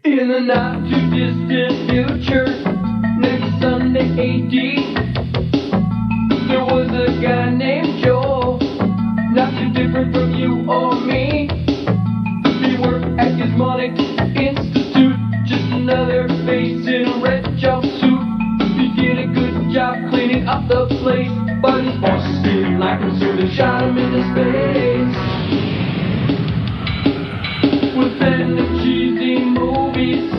In the not too distant future, next Sunday AD, there was a guy named Joel, not too different from you or me. He worked at Gizmonic Institute, just another face in a red jumpsuit. He did a good job cleaning up the place, but his bosses didn't like him, so they shot him into space. With pen and cheesy movies,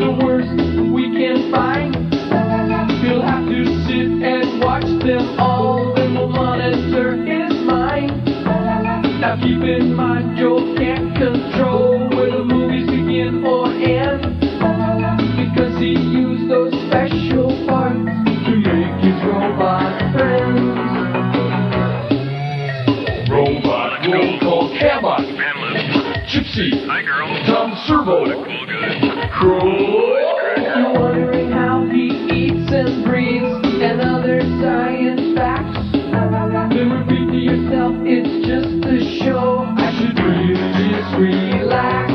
the worst we can find. He'll have to sit and watch them all, then we'll monitor his mind. Now keep in mind, Joe can't control where the movies begin or end, because he used those special parts to make his robot friends. Robot roll call Cabot, Gypsy, Hi, girl. Tom Servo, What a cool guy. Croy. You're wondering how he eats and breathes and other science facts. Then repeat to yourself, it's just a show. I should really just relax.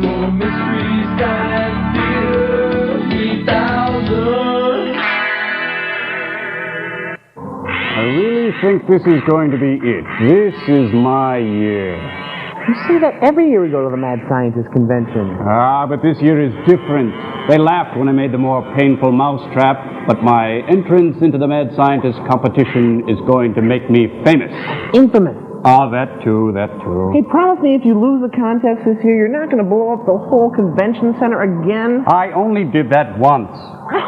For Mysteries Science Theater 3000. I really think this is going to be it. This is my year. You say that every year we go to the Mad Scientist Convention. Ah, but this year is different. They laughed when I made the more painful mousetrap, but my entrance into the Mad Scientist competition is going to make me famous. Infamous. Ah, that too, that too. Hey, promise me if you lose the contest this year, you're not going to blow up the whole convention center again? I only did that once.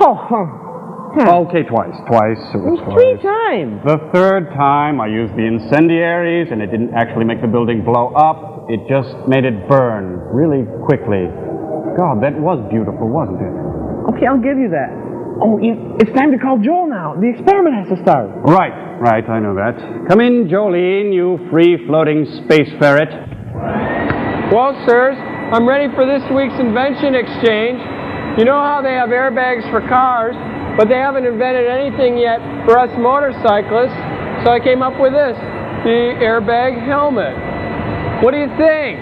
Oh, huh. Okay, twice. Twice. It was Three twice. times. The third time, I used the incendiaries, and it didn't actually make the building blow up. It just made it burn really quickly. God, that was beautiful, wasn't it? Okay, I'll give you that. Oh, it's time to call Joel now. The experiment has to start. Right, I know that. Come in, Jolene, you free-floating space ferret. Well, sirs, I'm ready for this week's invention exchange. You know how they have airbags for cars, but they haven't invented anything yet for us motorcyclists, so I came up with this, the airbag helmet. What do you think?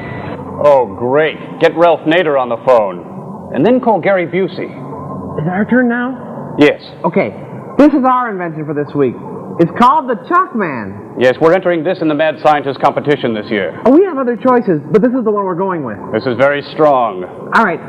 Oh, great. Get Ralph Nader on the phone. And then call Gary Busey. Is it our turn now? Yes. Okay, this is our invention for this week. It's called the Chalk Man. Yes, we're entering this in the Mad Scientist competition this year. Oh, we have other choices, but this is the one we're going with. This is very strong. All right,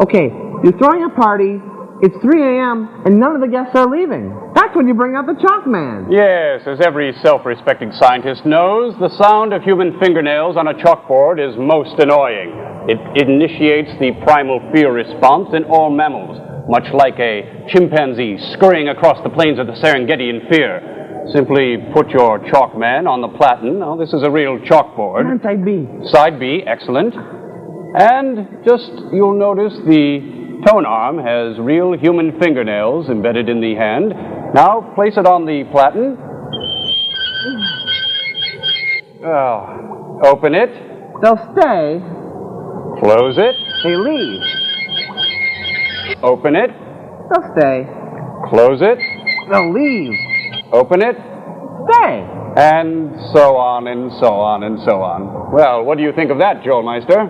okay, you're throwing a party, it's 3 a.m., and none of the guests are leaving. That's when you bring out the Chalk Man. Yes, as every self-respecting scientist knows, the sound of human fingernails on a chalkboard is most annoying. It initiates the primal fear response in all mammals, much like a chimpanzee scurrying across the plains of the Serengeti in fear. Simply put your chalk man on the platen. Now, this is a real chalkboard. On side B. Side B, excellent. And just, you'll notice the tone arm has real human fingernails embedded in the hand. Now, place it on the platen. Oh, open it. They'll stay. Close it. They leave. Open it. They'll stay. Close it. They'll leave. Open it. Stay. And so on and so on and so on. Well, what do you think of that, Joel Meister?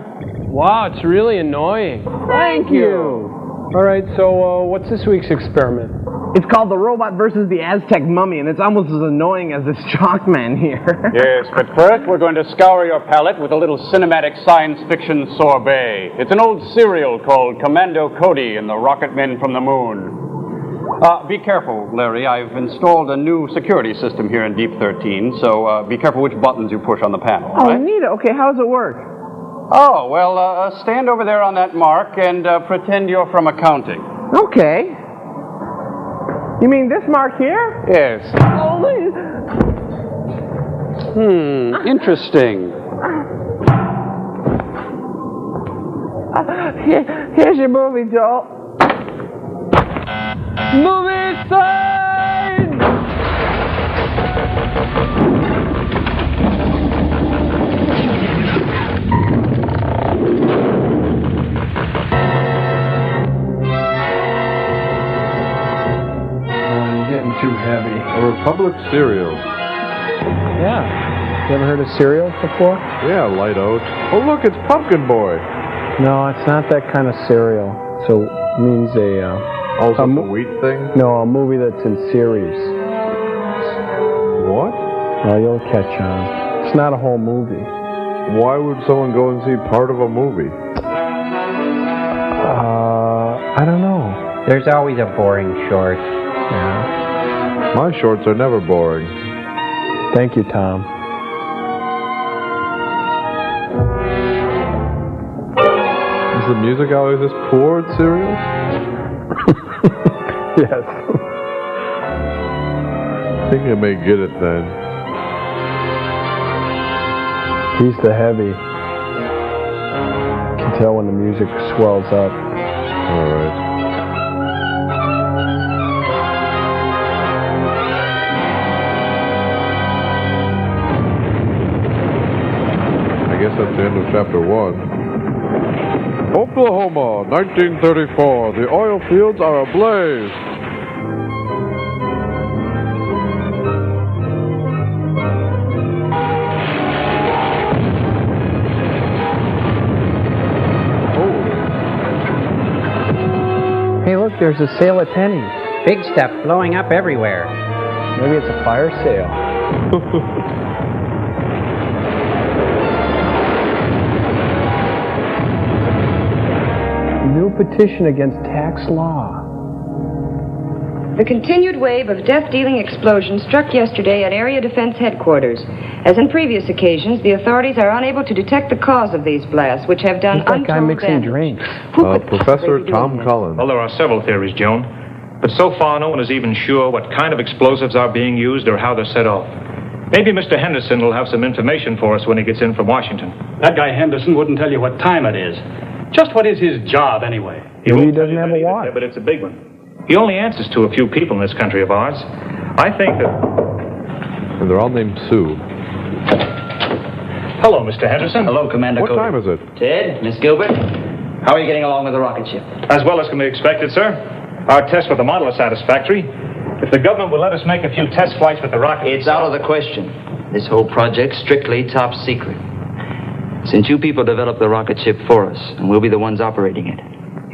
Wow, it's really annoying. Thank you. All right, so what's this week's experiment? It's called the Robot versus the Aztec Mummy, and it's almost as annoying as this Chalk Man here. Yes, but first we're going to scour your palate with a little cinematic science fiction sorbet. It's an old serial called Commando Cody and the Rocket Men from the Moon. Be careful, Larry. I've installed a new security system here in Deep 13, so be careful which buttons you push on the panel. Oh, right? neat. Okay, how does it work? Oh, well, stand over there on that mark and pretend you're from accounting. Okay. You mean this mark here? Yes. Only. Interesting. Here's your movie, Joel. Movie sign! Getting too heavy. A Republic cereal. Yeah. You ever heard of cereal before? Yeah, light oat. Oh, look, it's Pumpkin Boy. No, it's not that kind of cereal. So it means Also the wheat thing? No, a movie that's in series. What? Oh, you'll catch on. It's not a whole movie. Why would someone go and see part of a movie? I don't know. There's always a boring short. Yeah. My shorts are never boring. Thank you, Tom. Is the music always this poor at cereal? Yes. I think I may get it then. He's the heavy. You can tell when the music swells up. Alright. I guess that's the end of chapter 1. Oklahoma, 1934. The oil fields are ablaze. Hey, look, there's a sale at Penny's. Big stuff blowing up everywhere. Maybe it's a fire sale. New petition against tax law. The continued wave of death-dealing explosions struck yesterday at Area Defense Headquarters. As in previous occasions, the authorities are unable to detect the cause of these blasts, which have done Who's that guy untold mixing damage. drinks? Who could Professor possibly be Tom doing this? Collins. Well, there are several theories, Joan. But so far, no one is even sure what kind of explosives are being used or how they're set off. Maybe Mr. Henderson will have some information for us when he gets in from Washington. That guy Henderson wouldn't tell you what time it is. Just what is his job, anyway? Maybe he won't tell doesn't you have a many, watch. But it's a big one. He only answers to a few people in this country of ours. I think that... And they're all named Sue. Hello, Mr. Henderson. Hello, Commander What Cody. time is it? Ted, Miss Gilbert, how are you getting along with the rocket ship? As well as can be expected, sir. Our tests with the model are satisfactory. If the government will let us make a few test flights with the rocket... It's out of the question. This whole project's strictly top secret. Since you people developed the rocket ship for us, and we'll be the ones operating it,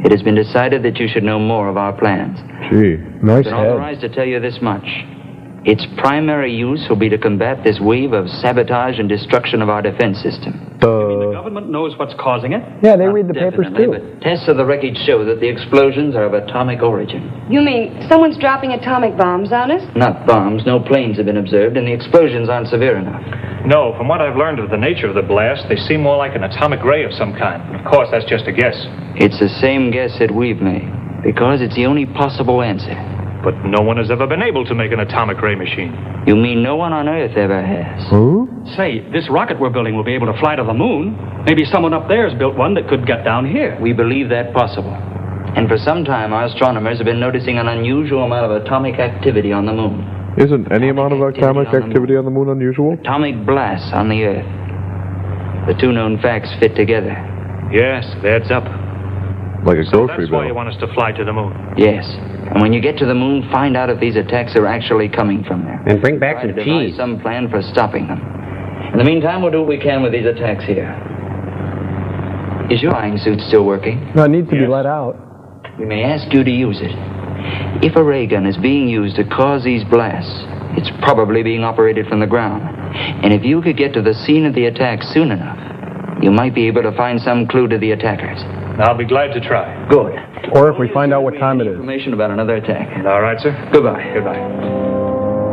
it has been decided that you should know more of our plans. Gee. Nice I've been head. authorized to tell you this much. Its primary use will be to combat this wave of sabotage and destruction of our defense system. The government knows what's causing it? Yeah, they read the papers Definitely, too. but tests of the wreckage show that the explosions are of atomic origin. You mean someone's dropping atomic bombs on us? Not bombs, no planes have been observed, and the explosions aren't severe enough. No, from what I've learned of the nature of the blast, they seem more like an atomic ray of some kind. Of course, that's just a guess. It's the same guess that we've made, because it's the only possible answer. But no one has ever been able to make an atomic ray machine. You mean no one on Earth ever has? Who? Say, this rocket we're building will be able to fly to the moon. Maybe someone up there's built one that could get down here. We believe that possible. And for some time, our astronomers have been noticing an unusual amount of atomic activity on the moon. Isn't any amount of atomic activity on the moon unusual? Atomic blasts on the Earth. The two known facts fit together. Yes, that's up. Like a So grocery that's why you bill. want us to fly to the moon. Yes. And when you get to the moon, find out if these attacks are actually coming from there. And bring back Try to some devise cheese. some plan for stopping them. In the meantime, we'll do what we can with these attacks here. Is your flying suit still working? No, it needs to be Yes. let out. We may ask you to use it. If a ray gun is being used to cause these blasts, it's probably being operated from the ground. And if you could get to the scene of the attack soon enough, you might be able to find some clue to the attackers. I'll be glad to try. Good. Or if we find out what time it is. Information about another attack. All right, sir. Goodbye. Goodbye.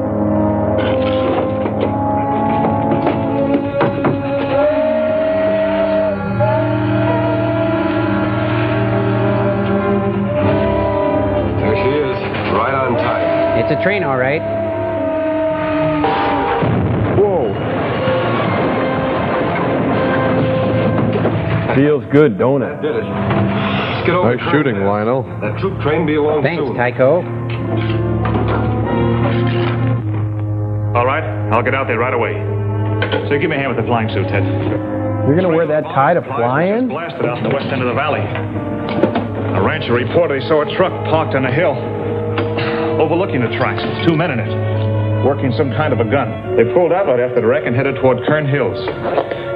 There she is, right on time. It's a train, all right. Whoa. Feels good, don't it? That did it. Let's get over Nice the curve shooting, there. Lionel. That troop train be along Thanks, soon. Tycho. All right, I'll get out there right away. So give me a hand with the flying suit, Ted. You're gonna wear that tie to fly in? Blasted out in the west end of the valley. A rancher reported he saw a truck parked on a hill overlooking the tracks with two men in it, working some kind of a gun. They pulled out right after the wreck and headed toward Kern Hills.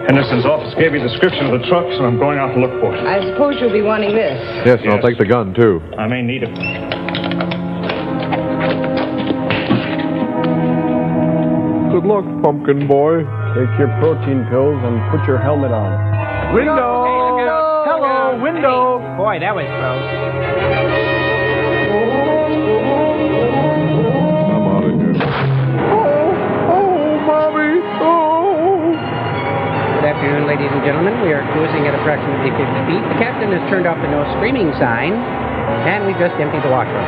Henderson's office gave me a description of the truck, so I'm going out to look for it. I suppose you'll be wanting this. Yes, and I'll take the gun, too. I may need it. Good luck, pumpkin boy. Take your protein pills and put your helmet on. Window! Hello, window! Boy, that was close. I'm out of here. Oh, Mommy! Oh! Good afternoon, ladies and gentlemen. We are cruising at approximately 50 feet. The captain has turned off the no screaming sign, and we've just emptied the washroom.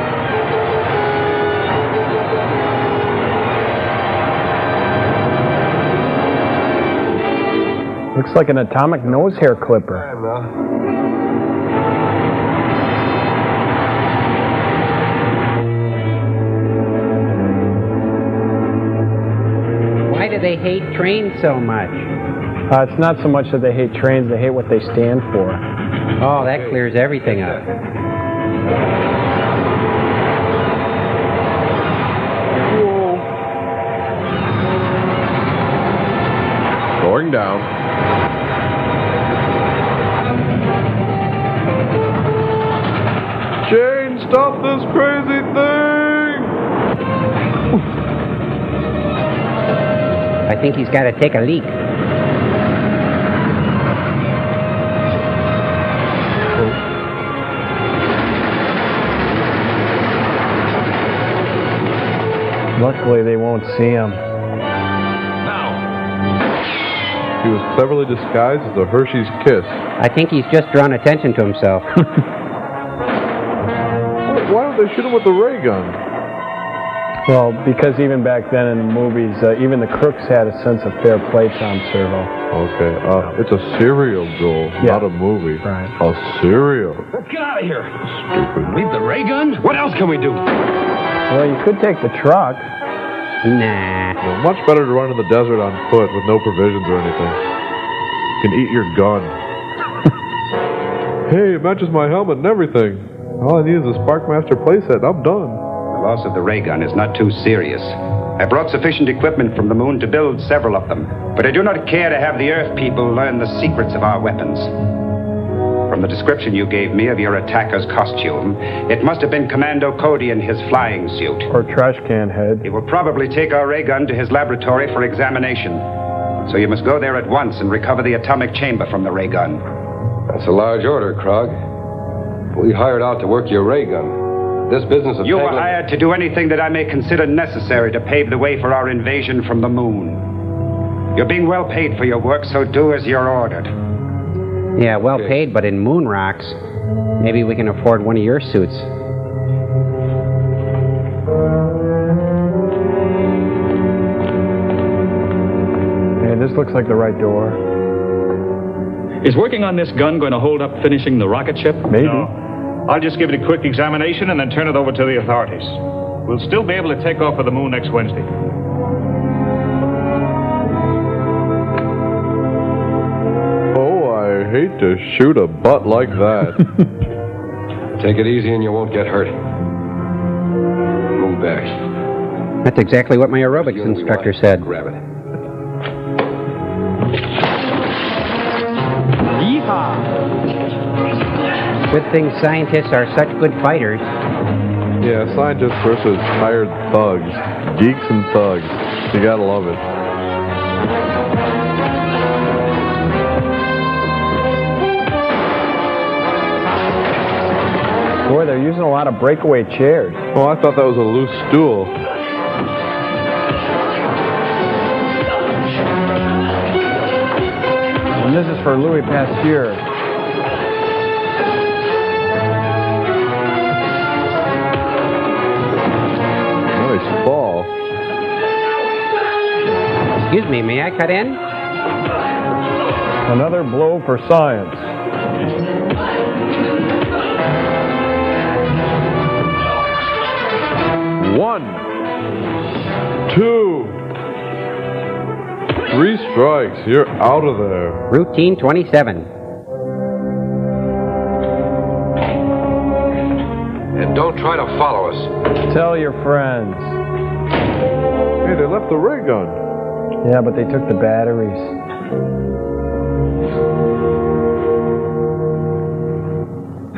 Looks like an atomic nose hair clipper. Why do they hate trains so much? It's not so much that they hate trains, they hate what they stand for. Oh, that clears everything up. Going down. Jane, stop this crazy thing! I think he's got to take a leak. Luckily, they won't see him. He was cleverly disguised as a Hershey's Kiss. I think he's just drawn attention to himself. Why don't they shoot him with the ray gun? Well, because even back then in the movies, even the crooks had a sense of fair play, Tom Servo. Okay, it's a serial, Joel, not a movie. Right. A serial. Get out of here. Stupid. Leave the ray gun? What else can we do? Well, you could take the truck. Nah. Well, much better to run in the desert on foot with no provisions or anything. You can eat your gun. Hey, it matches my helmet and everything. All I need is a Sparkmaster playset and I'm done. The loss of the ray gun is not too serious. I brought sufficient equipment from the moon to build several of them, but I do not care to have the Earth people learn the secrets of our weapons. From the description you gave me of your attacker's costume, it must have been Commando Cody in his flying suit. Or trash can head. He will probably take our ray gun to his laboratory for examination. So you must go there at once and recover the atomic chamber from the ray gun. That's a large order, Krog. We hired out to work your ray gun. This business of You were hired to do anything that I may consider necessary to pave the way for our invasion from the moon. You're being well paid for your work, so do as you're ordered. Yeah, well paid, but in moon rocks. Maybe we can afford one of your suits. Hey, this looks like the right door. Is working on this gun going to hold up finishing the rocket ship? Maybe. No. I'll just give it a quick examination and then turn it over to the authorities. We'll still be able to take off for the moon next Wednesday. I hate to shoot a butt like that. Take it easy and you won't get hurt. Move back. That's exactly what my aerobics instructor said. Grab it. Yeehaw! Good thing scientists are such good fighters. Yeah, scientists versus hired thugs. Geeks and thugs. You gotta love it. Boy, they're using a lot of breakaway chairs. Oh, I thought that was a loose stool. And this is for Louis Pasteur. Nice ball. Excuse me, may I cut in? Another blow for science. One, 2, 3 strikes. You're out of there. Routine 27. And don't try to follow us. Tell your friends. Hey, they left the ray gun. Yeah, but they took the batteries.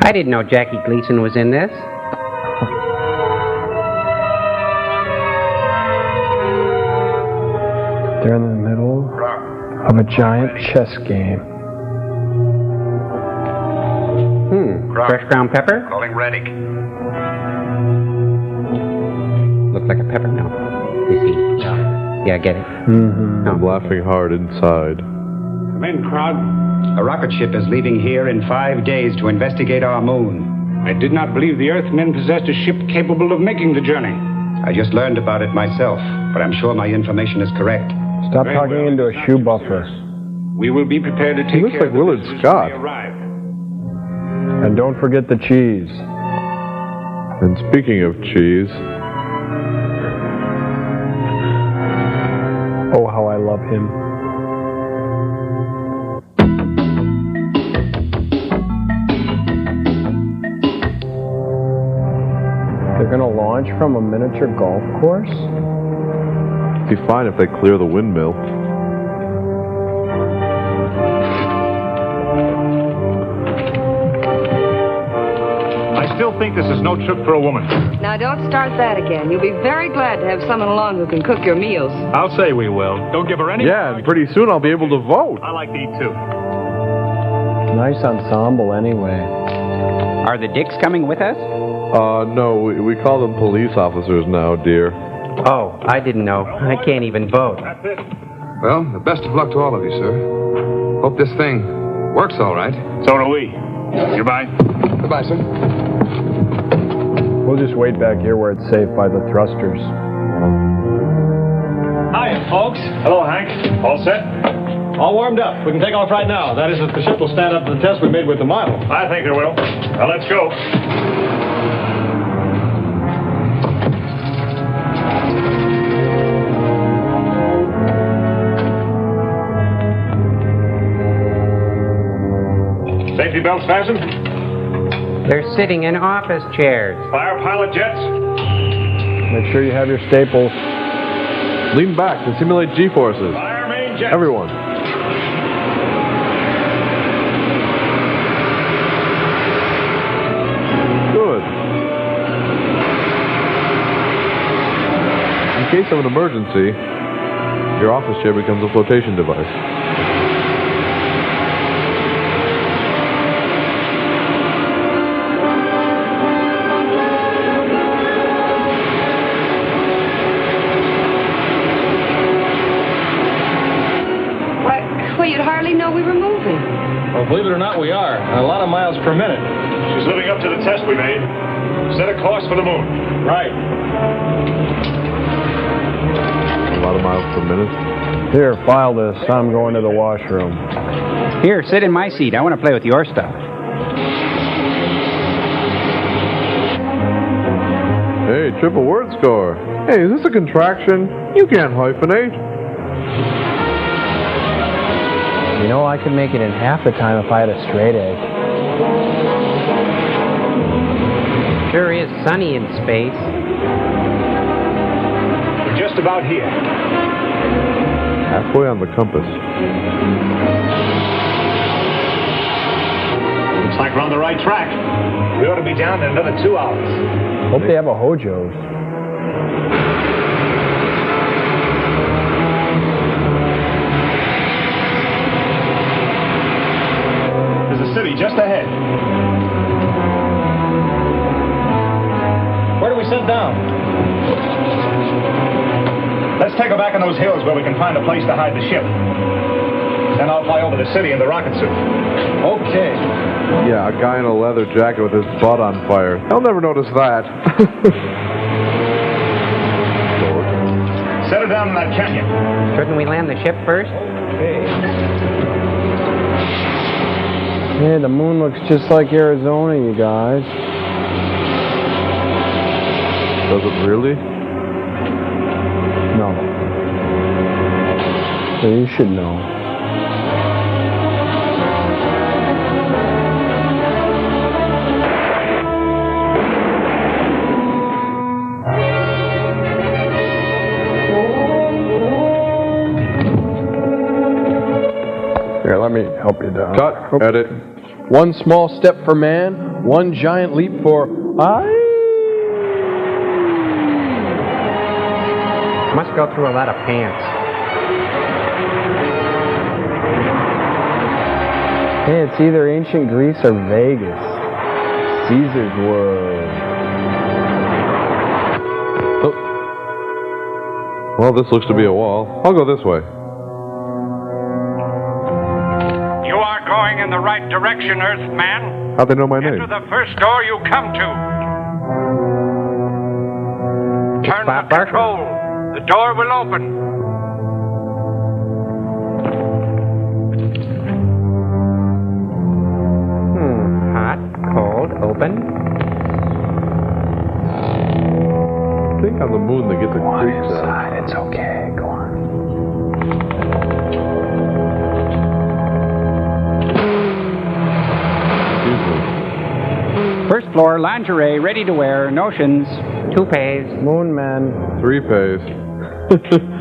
I didn't know Jackie Gleason was in this. They're in the middle of a giant chess game. Fresh ground pepper? Calling Reddick. Looks like a pepper. No. You see? Yeah, I get it. I'm laughing hard inside. Come in, Krog. A rocket ship is leaving here in 5 days to investigate our moon. I did not believe the Earthmen possessed a ship capable of making the journey. I just learned about it myself, but I'm sure my information is correct. Stop talking into a shoe buffer. We will be prepared to take He looks care like of the Willard visitors Scott. when they arrive. And don't forget the cheese. And speaking of cheese, oh, how I love him. They're gonna launch from a miniature golf course? it'd be fine if they clear the windmill. I still think this is no trip for a woman. Now, don't start that again. You'll be very glad to have someone along who can cook your meals. I'll say we will. Don't give her any... Yeah, and pretty soon I'll be able to vote. I like to eat too. Nice ensemble anyway. Are the Dicks coming with us? No, we call them police officers now, dear. Oh, I didn't know. I can't even vote. That's it. Well, the best of luck to all of you, sir. Hope this thing works all right. So do we. Goodbye. Goodbye, sir. We'll just wait back here where it's safe by the thrusters. Hiya, folks. Hello, Hank. All set? All warmed up. We can take off right now. That is, if the ship will stand up to the test we made with the model. I think it will. Now, let's go. Safety belts fastened? They're sitting in office chairs. Fire pilot jets? Make sure you have your staples. Lean back to simulate G-forces. Fire main jets. Everyone. Good. In case of an emergency, your office chair becomes a flotation device. Well, you'd hardly know we were moving. Well, believe it or not, we are. And a lot of miles per minute. She's living up to the test we made. Set a course for the moon. Right. A lot of miles per minute. Here, file this. I'm going to the washroom. Here, sit in my seat. I want to play with your stuff. Hey, triple word score. Hey, is this a contraction? You can't hyphenate. You know, I could make it in half the time if I had a straight A. Sure is sunny in space. We're just about here. Halfway on the compass. Looks like we're on the right track. We ought to be down in another 2 hours. Hope they have a Hojo's. There's a city just ahead. Where do we sit down? Let's take her back in those hills where we can find a place to hide the ship. Then I'll fly over the city in the rocket suit. Okay. Yeah, a guy in a leather jacket with his butt on fire. They'll never notice that. Set her down in that canyon. Shouldn't we land the ship first? Yeah, the moon looks just like Arizona, you guys. Does it really? No. So you should know. Here, let me help you down. Cut. Edit. One small step for man, one giant leap for Must go through a lot of pants. Hey, it's either ancient Greece or Vegas. Caesar's World. Oh. Well, this looks to be a wall. I'll go this way. You are going in the right direction, Earthman. How'd they know my name? Enter the first door you come to. Turn the control. The door will open. Hot, cold, open. I think on the moon they get the creeps inside. It's okay. Go on. First floor, lingerie, ready to wear, notions. Toupees. Moon man. 3 pays.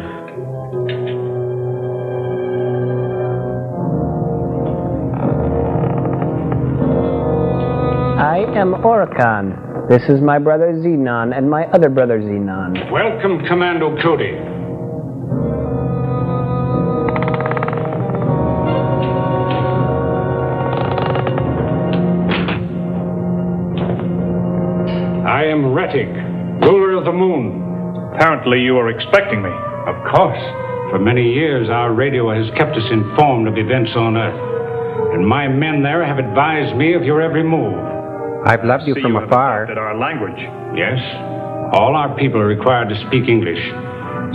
I am Oricon. This is my brother Xenon and my other brother Xenon. Welcome, Commando Cody. I am Rettig, ruler of the moon. Apparently you were expecting me. Of course. For many years, our radio has kept us informed of events on Earth. And my men there have advised me of your every move. I've loved you from afar. Our language. Yes. All our people are required to speak English,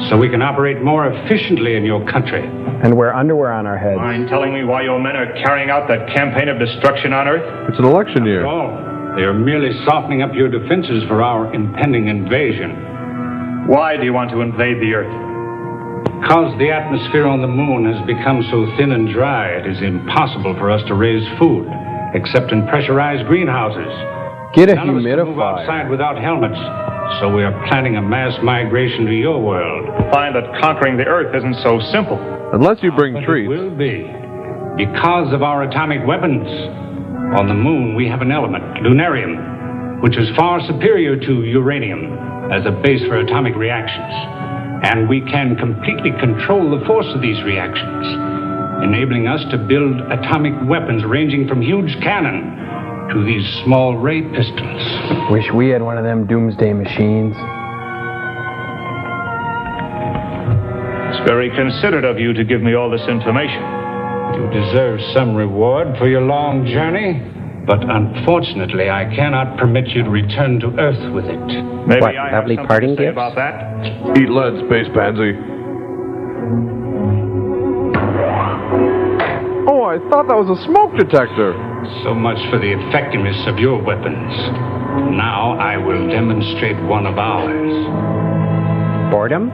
so we can operate more efficiently in your country. And wear underwear on our heads. Mind telling me why your men are carrying out that campaign of destruction on Earth? It's an election year. Oh, they are merely softening up your defenses for our impending invasion. Why do you want to invade the Earth? Because the atmosphere on the moon has become so thin and dry, it is impossible for us to raise food, except in pressurized greenhouses. Get a None of us can move humidifier. outside without helmets, so we are planning a mass migration to your world. Find that conquering the Earth isn't so simple. Unless you bring treats. It will be. Because of our atomic weapons. On the moon, we have an element, lunarium, which is far superior to uranium as a base for atomic reactions. And we can completely control the force of these reactions, enabling us to build atomic weapons ranging from huge cannon to these small ray pistols. Wish we had one of them doomsday machines. It's very considerate of you to give me all this information. You deserve some reward for your long journey, but unfortunately I cannot permit you to return to Earth with it. Maybe What, I lovely have something parting to say gifts? about that. Eat lead, space pansy. Oh, I thought that was a smoke detector. So much for the effectiveness of your weapons. Now I will demonstrate one of ours. Boredom?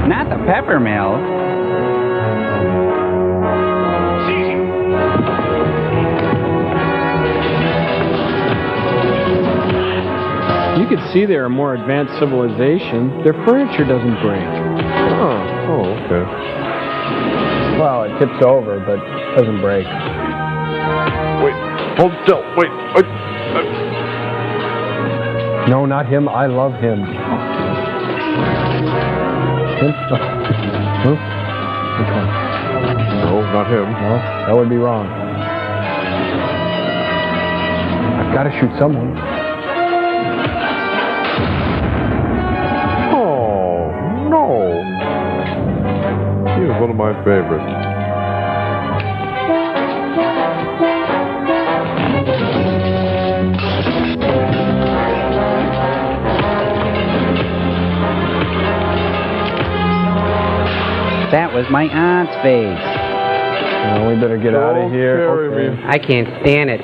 Not the pepper mill. You could see they're a more advanced civilization. Their furniture doesn't break. Oh, okay. Well, it tips over, but doesn't break. Wait, hold still. Wait. No, not him. I love him. Him? Huh? Which one? No, not him. No, that would be wrong. I've got to shoot someone. Oh, no. He was one of my favorites. That was my aunt's face. No, we better get out of here. Carry me. I can't stand it.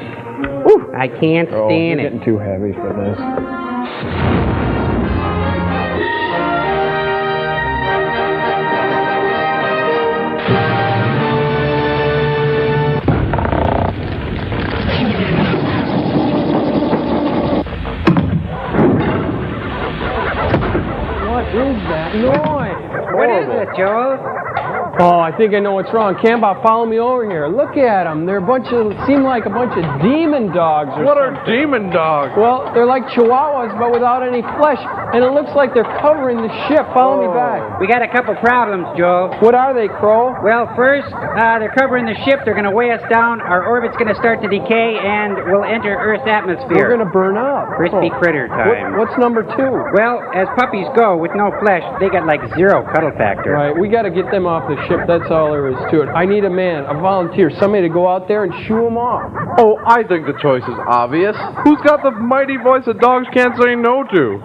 I can't Oh, stand you're it. getting too heavy for this. What is that noise? What is it, Joel? Oh, I think I know what's wrong. Cambot, follow me over here. Look at them. They're seem like a bunch of demon dogs or What something. are demon dogs? Well, they're like chihuahuas, but without any flesh. And it looks like they're covering the ship. Follow me back. We got a couple problems, Joe. What are they, Crow? Well, first, they're covering the ship. They're going to weigh us down. Our orbit's going to start to decay, and we'll enter Earth's atmosphere. We're going to burn up. Crispy critter time. What's number 2? Well, as puppies go with no flesh, they got like 0 cuddle factor. Right, we got to get them off the ship. That's all there is to it. I need a man, a volunteer, somebody to go out there and shoo them off. Oh, I think the choice is obvious. Who's got the mighty voice that dogs can't say no to?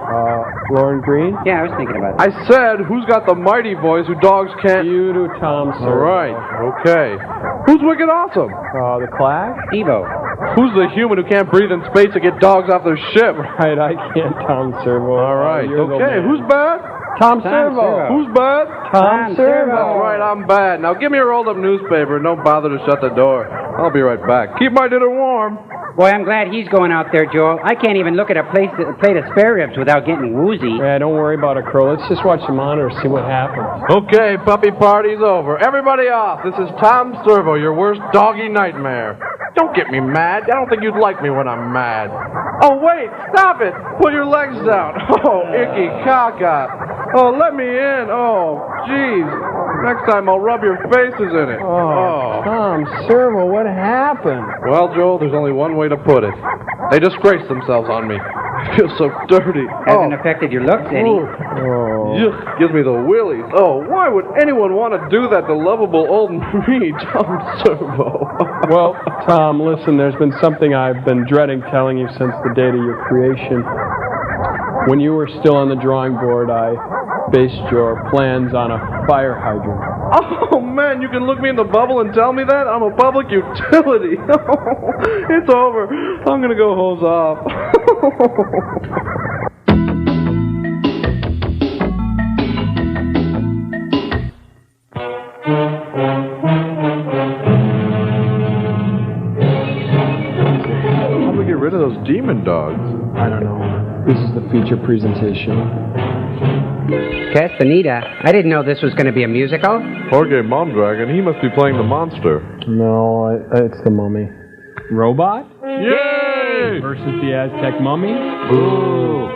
Lauren Green? Yeah, I was thinking about that. I said, who's got the mighty voice who dogs can't... You do, Tom, sir. All right, okay. Who's Wicked Awesome? The Clack? Devo. Who's the human who can't breathe in space to get dogs off their ship? Right, I can't, Tom Servo. All right, okay. Who's bad? Tom Servo. Who's bad? Tom Servo. That's right, I'm bad. Now give me a rolled up newspaper and don't bother to shut the door. I'll be right back. Keep my dinner warm. Boy, I'm glad he's going out there, Joel. I can't even look at a plate of spare ribs without getting woozy. Yeah, don't worry about it, Crow. Let's just watch the monitor, see what happens. Okay, puppy party's over. Everybody off. This is Tom Servo, your worst doggy nightmare. Don't get me mad. I don't think you'd like me when I'm mad. Oh, wait, stop it. Pull your legs down. Oh, icky caca. Oh, let me in. Oh, jeez. Next time I'll rub your faces in it. Oh, Tom Servo, what happened? Well, Joel, there's only one way to put it. They disgraced themselves on me. I feel so dirty. Hasn't affected your looks any. Yuck, gives me the willies. Oh, why would anyone want to do that to lovable old me, Tom Servo? Well, Tom, listen, there's been something I've been dreading telling you since the date of your creation. When you were still on the drawing board, I based your plans on a fire hydrant. Oh, man, you can look me in the bubble and tell me that? I'm a public utility. It's over. I'm going to go hose off. How do we get rid of those demon dogs? I don't know. This is the feature presentation. Castaneda, I didn't know this was going to be a musical. Jorge Mondragon, he must be playing the monster. No, it's the mummy. Robot? Yay! Versus the Aztec mummy? Ooh.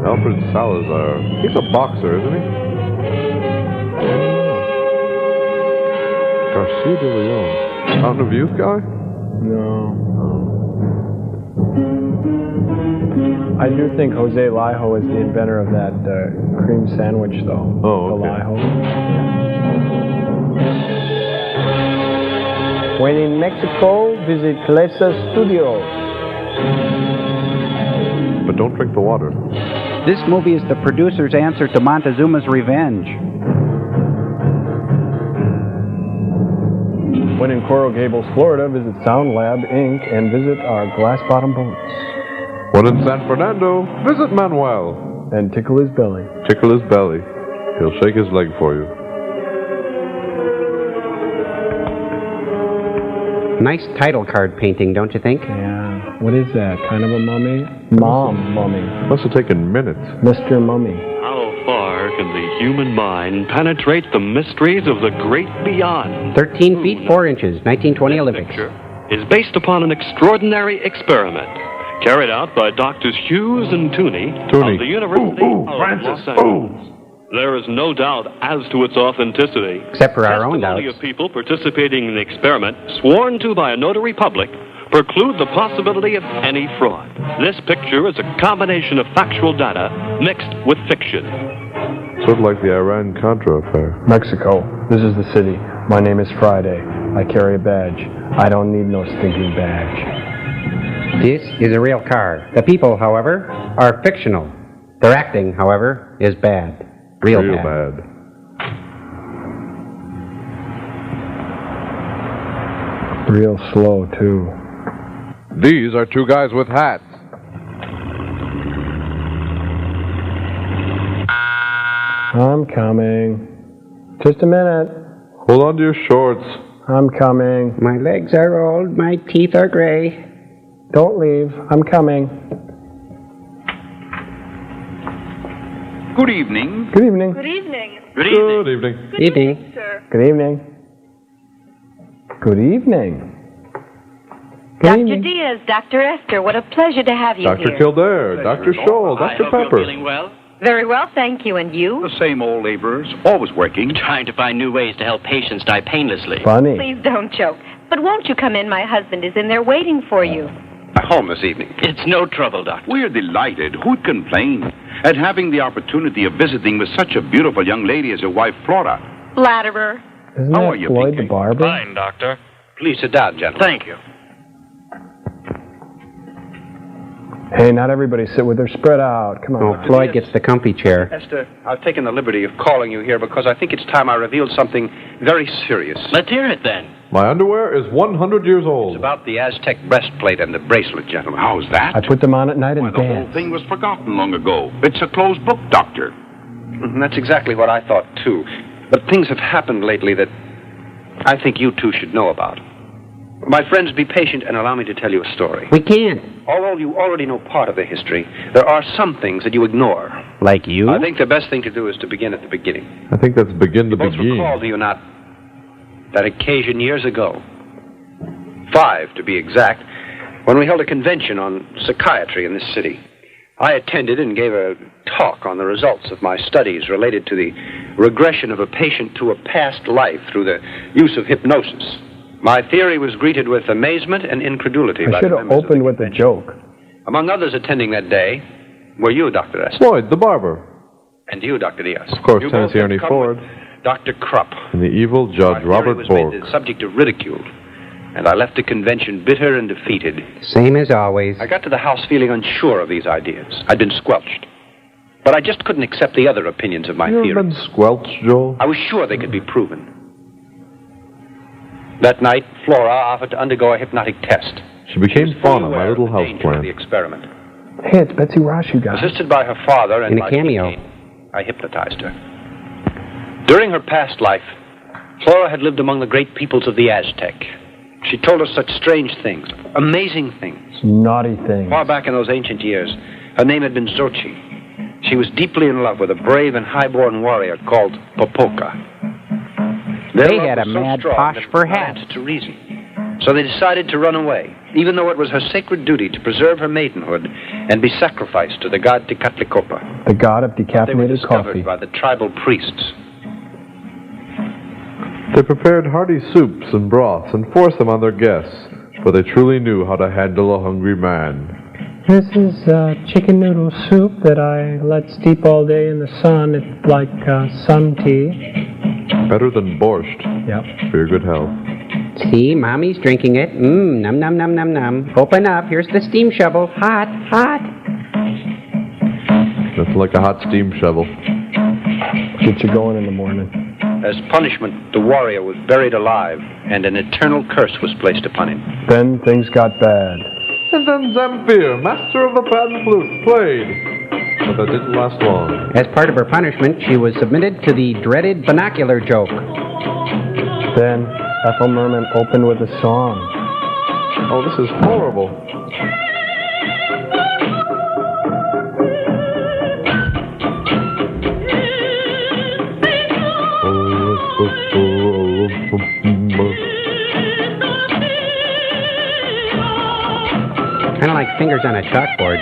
Alfred Salazar. He's a boxer, isn't he? Garcia de Leon. Fountain of Youth guy? No. I do think Jose Lijo is the inventor of that cream sandwich, though. Oh, okay. The Lijo. When in Mexico, visit Colossal Studios. But don't drink the water. This movie is the producer's answer to Montezuma's Revenge. When in Coral Gables, Florida, visit Sound Lab, Inc. and visit our glass bottom boats. When in San Fernando, visit Manuel. And tickle his belly. Tickle his belly. He'll shake his leg for you. Nice title card painting, don't you think? Yeah. What is that? Kind of a mummy? Mom mummy. Must have taken minutes. Mr. Mummy. How far can the human mind penetrate the mysteries of the great beyond? 13 feet 4 inches, 1920 Olympics. Picture is based upon an extraordinary experiment carried out by Doctors Hughes and Tooney of the University of Los Angeles. There is no doubt as to its authenticity. Except for our own doubts. Testimony of people participating in the experiment, sworn to by a notary public, preclude the possibility of any fraud. This picture is a combination of factual data mixed with fiction. Sort of like the Iran-Contra affair. Mexico. This is the city. My name is Friday. I carry a badge. I don't need no stinking badge. This is a real car. The people, however, are fictional. Their acting, however, is bad. Real bad. Real slow, too. These are two guys with hats. I'm coming. Just a minute. Hold on to your shorts. I'm coming. My legs are old. My teeth are gray. Don't leave. I'm coming. Good evening. Good evening. Good evening. Good evening. Good evening. Good evening. Sir. Good evening. Good evening. Good Dr. evening. Diaz, Dr. Esther, what a pleasure to have you Dr. here. Kildare, Dr. Scholl, Dr. Pepper. well? Very well, thank you. And you? The same old laborers, always working. Trying to find new ways to help patients die painlessly. Funny. Please don't joke. But won't you come in? My husband is in there waiting for you. Home this evening. It's no trouble, Doctor. We're delighted. Who'd complain? At having the opportunity of visiting with such a beautiful young lady as your wife, Flora. Flatterer. Isn't How are that you, Floyd Pinky? the barber? Fine, Doctor. Please sit down, gentlemen. Thank you. Hey, not everybody sit with their spread out. Come on. Oh, Floyd gets the comfy chair. Esther, I've taken the liberty of calling you here because I think it's time I revealed something very serious. Let's hear it then. My underwear is 100 years old. It's about the Aztec breastplate and the bracelet, gentlemen. How's that? I put them on at night and The whole dance. thing was forgotten long ago. It's a closed book, Doctor. That's exactly what I thought, too. But things have happened lately that I think you two should know about. My friends, be patient and allow me to tell you a story. We can't. Although you already know part of the history, there are some things that you ignore. Like you? I think the best thing to do is to begin at the beginning. I think that's begin to Both begin. recall, do you not, that occasion years ago, 5 to be exact, when we held a convention on psychiatry in this city. I attended and gave a talk on the results of my studies related to the regression of a patient to a past life through the use of hypnosis. My theory was greeted with amazement and incredulity I by should the have members of opened with a joke. Among others attending that day were you, Dr. S. Floyd the barber. And you, Dr. Diaz. Of course, You both Tennessee had Ernie come Ford. with Dr. Krupp. And the evil Judge My Robert theory was Bork. made the subject of ridicule, and I left the convention bitter and defeated. Same as always. I got to the house feeling unsure of these ideas. I'd been squelched. But I just couldn't accept the other opinions of my You ever theory. been squelched, Joel? I was sure they could be proven. That night, Flora offered to undergo a hypnotic test. She became Fully Fauna, my aware little of the danger of the houseplant. experiment. Hey, it's Betsy Ross you got. Assisted by her father and In a by cameo. PK, I hypnotized her. During her past life, Flora had lived among the great peoples of the Aztec. She told us such strange things, amazing things. Naughty thing. Far back in those ancient years, her name had been Xochi. She was deeply in love with a brave and high-born warrior called Popoca. Their They love had a was so mad strong posh that it for did not hats. answer to reason. So they decided to run away, even though it was her sacred duty to preserve her maidenhood and be sacrificed to the god Tecatlicopa. The god of They were decaffeinated discovered coffee. by the tribal priests. They prepared hearty soups and broths and forced them on their guests, for they truly knew how to handle a hungry man. This is chicken noodle soup that I let steep all day in the sun. It's like sun tea. Better than borscht. Yep. For your good health. See, Mommy's drinking it. Num, num, num, num, num. Open up. Here's the steam shovel. Hot, hot. Nothing like a hot steam shovel. Get you going in the morning. As punishment, the warrior was buried alive, and an eternal curse was placed upon him. Then things got bad. And then Zamfir, master of the pan flute, played. But that didn't last long. As part of her punishment, she was submitted to the dreaded binocular joke. Then Ethel Merman opened with a song. Oh, this is horrible. Kind of like fingers on a chalkboard.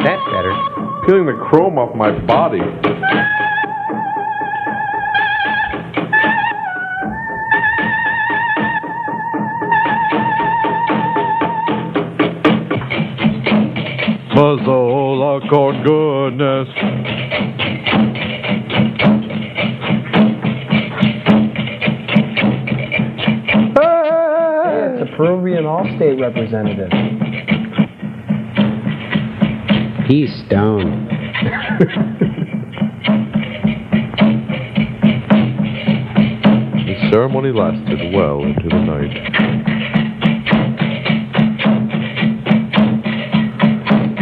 That's better. Peeling the chrome off my body. Mazzola con goodness. Hey, it's a Peruvian Allstate representative. He's stoned. The ceremony lasted well into the night.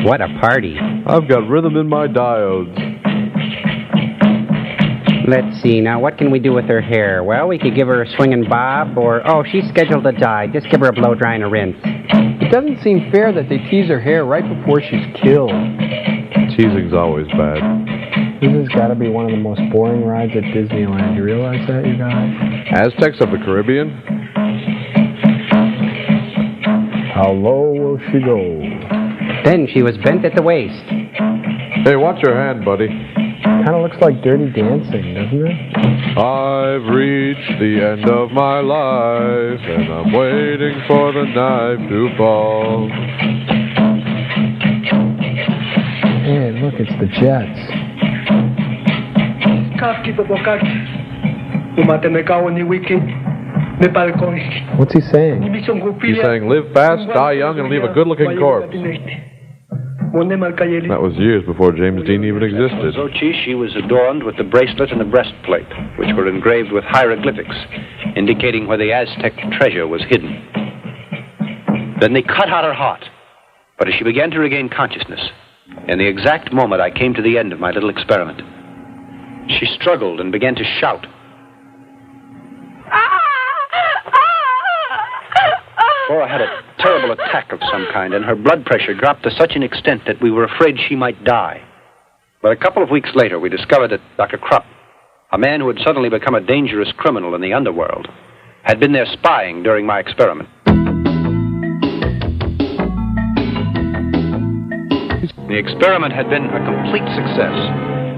What a party. I've got rhythm in my diodes. Let's see, now what can we do with her hair? Well, we could give her a swinging bob, or, oh, she's scheduled to dye. Just give her a blow dry and a rinse. It doesn't seem fair that they tease her hair right before she's killed. Teasing's always bad. This has got to be one of the most boring rides at Disneyland. You realize that, you guys? Aztecs of the Caribbean? How low will she go? Then she was bent at the waist. Hey, watch your hand, buddy. Kind of looks like Dirty Dancing, doesn't it? I've reached the end of my life, and I'm waiting for the knife to fall. Hey, look, it's the Jets. What's he saying? He's saying, live fast, die young, and leave a good-looking corpse. That was years before James Dean even existed. Zochi, she was adorned with the bracelet and the breastplate, which were engraved with hieroglyphics, indicating where the Aztec treasure was hidden. Then they cut out her heart. But as she began to regain consciousness, in the exact moment I came to the end of my little experiment, she struggled and began to shout. Flora had a terrible attack of some kind, and her blood pressure dropped to such an extent that we were afraid she might die. But a couple of weeks later, we discovered that Dr. Krupp, a man who had suddenly become a dangerous criminal in the underworld, had been there spying during my experiment. The experiment had been a complete success,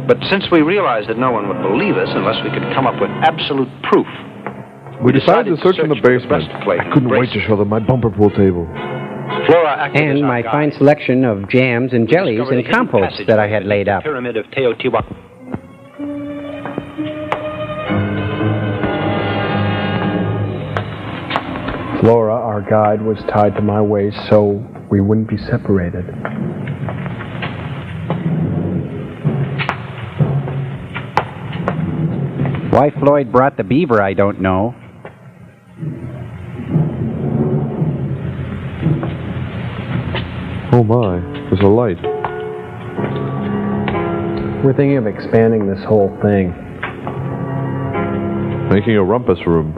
but since we realized that no one would believe us unless we could come up with absolute proof, we decided to search in the basement. I couldn't wait to show them my bumper pool table. And my fine selection of jams and jellies and compotes that I had laid up. Pyramid of Teotihuacan. Flora, our guide, was tied to my waist so we wouldn't be separated. Why Floyd brought the beaver, I don't know. Oh my, there's a light. We're thinking of expanding this whole thing. Making a rumpus room.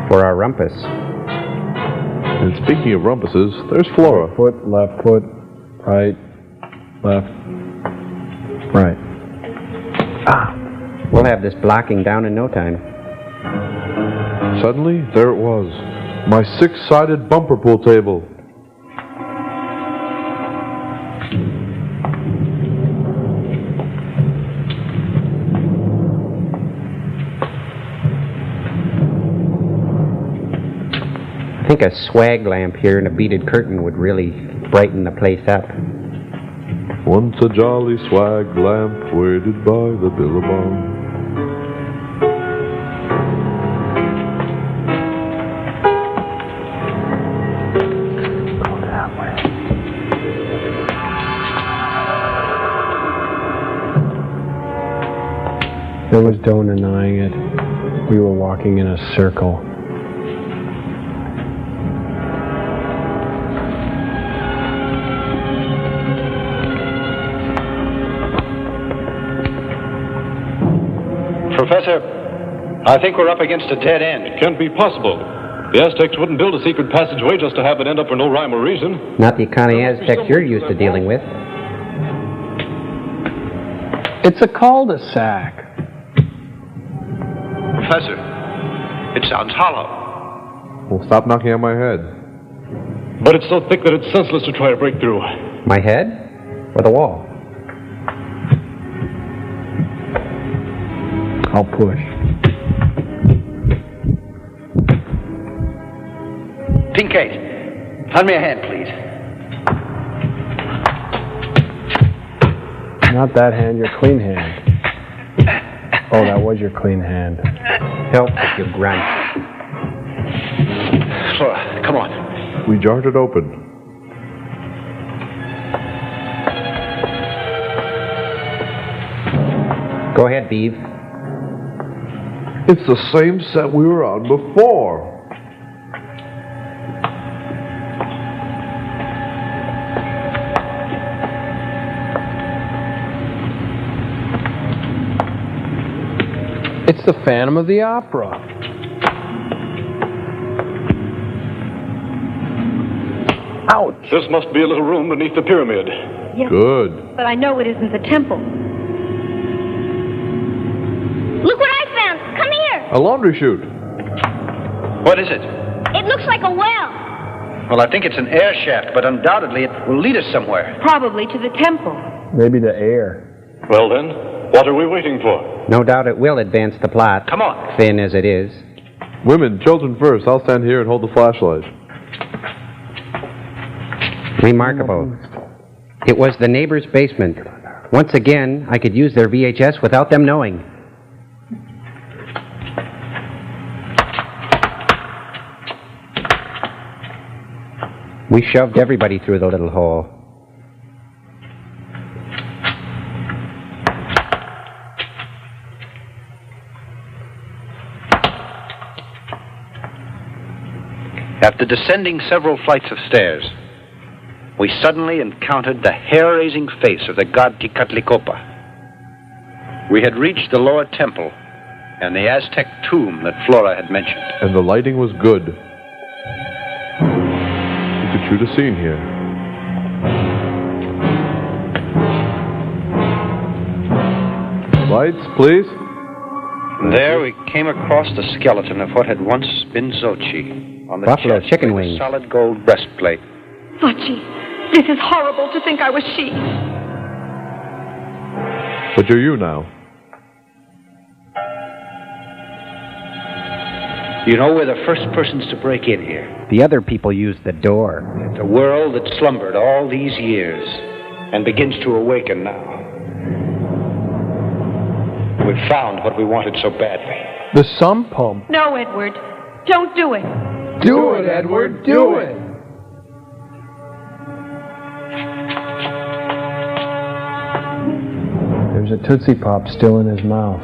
For our rumpus. And speaking of rumpuses, there's Flora. Left foot, right, left, right. We'll have this blocking down in no time. Suddenly, there it was. My six-sided bumper pool table. I think a swag lamp here and a beaded curtain would really brighten the place up. Once a jolly swag lamp waited by the billabong. There was no denying it. We were walking in a circle. Professor, I think we're up against a dead end. It can't be possible. The Aztecs wouldn't build a secret passageway just to have it end up for no rhyme or reason. Not the kind of Aztecs you're used to dealing with. It's a cul-de-sac. Professor, it sounds hollow. Well, stop knocking on my head. But it's so thick that it's senseless to try to break through. My head? Or the wall? I'll push. Pinkate, lend me a hand, please. Not that hand, your clean hand. Oh, that was your clean hand. Help if you grunt. Flora, come on. We jarred it open. Go ahead, Beeve. It's the same set we were on before. the Phantom of the Opera. Ouch! This must be a little room beneath the pyramid. Yes. Good. But I know it isn't the temple. Look what I found! Come here! A laundry chute. What is it? It looks like a well. Well, I think it's an air shaft, but undoubtedly it will lead us somewhere. Probably to the temple. Maybe the air. Well then, what are we waiting for? No doubt it will advance the plot. Come on. Thin as it is. Women, children first. I'll stand here and hold the flashlight. Remarkable. It was the neighbor's basement. Once again, I could use their VHS without them knowing. We shoved everybody through the little hole. After descending several flights of stairs, we suddenly encountered the hair-raising face of the god Tezcatlipoca. We had reached the lower temple and the Aztec tomb that Flora had mentioned. And the lighting was good. You could shoot a scene here. Lights, please. There we came across the skeleton of what had once been Xochitl. On the Buffalo chest chicken with a wings. solid gold breastplate. Vachi, this is horrible to think I was she. But you're you now. You know, we're the first persons to break in here. The other people used the door. The world that slumbered all these years and begins to awaken now. We've found what we wanted so badly. The sump pump. No, Edward. Don't do it. Do it, Edward. Do it. There's a Tootsie Pop still in his mouth.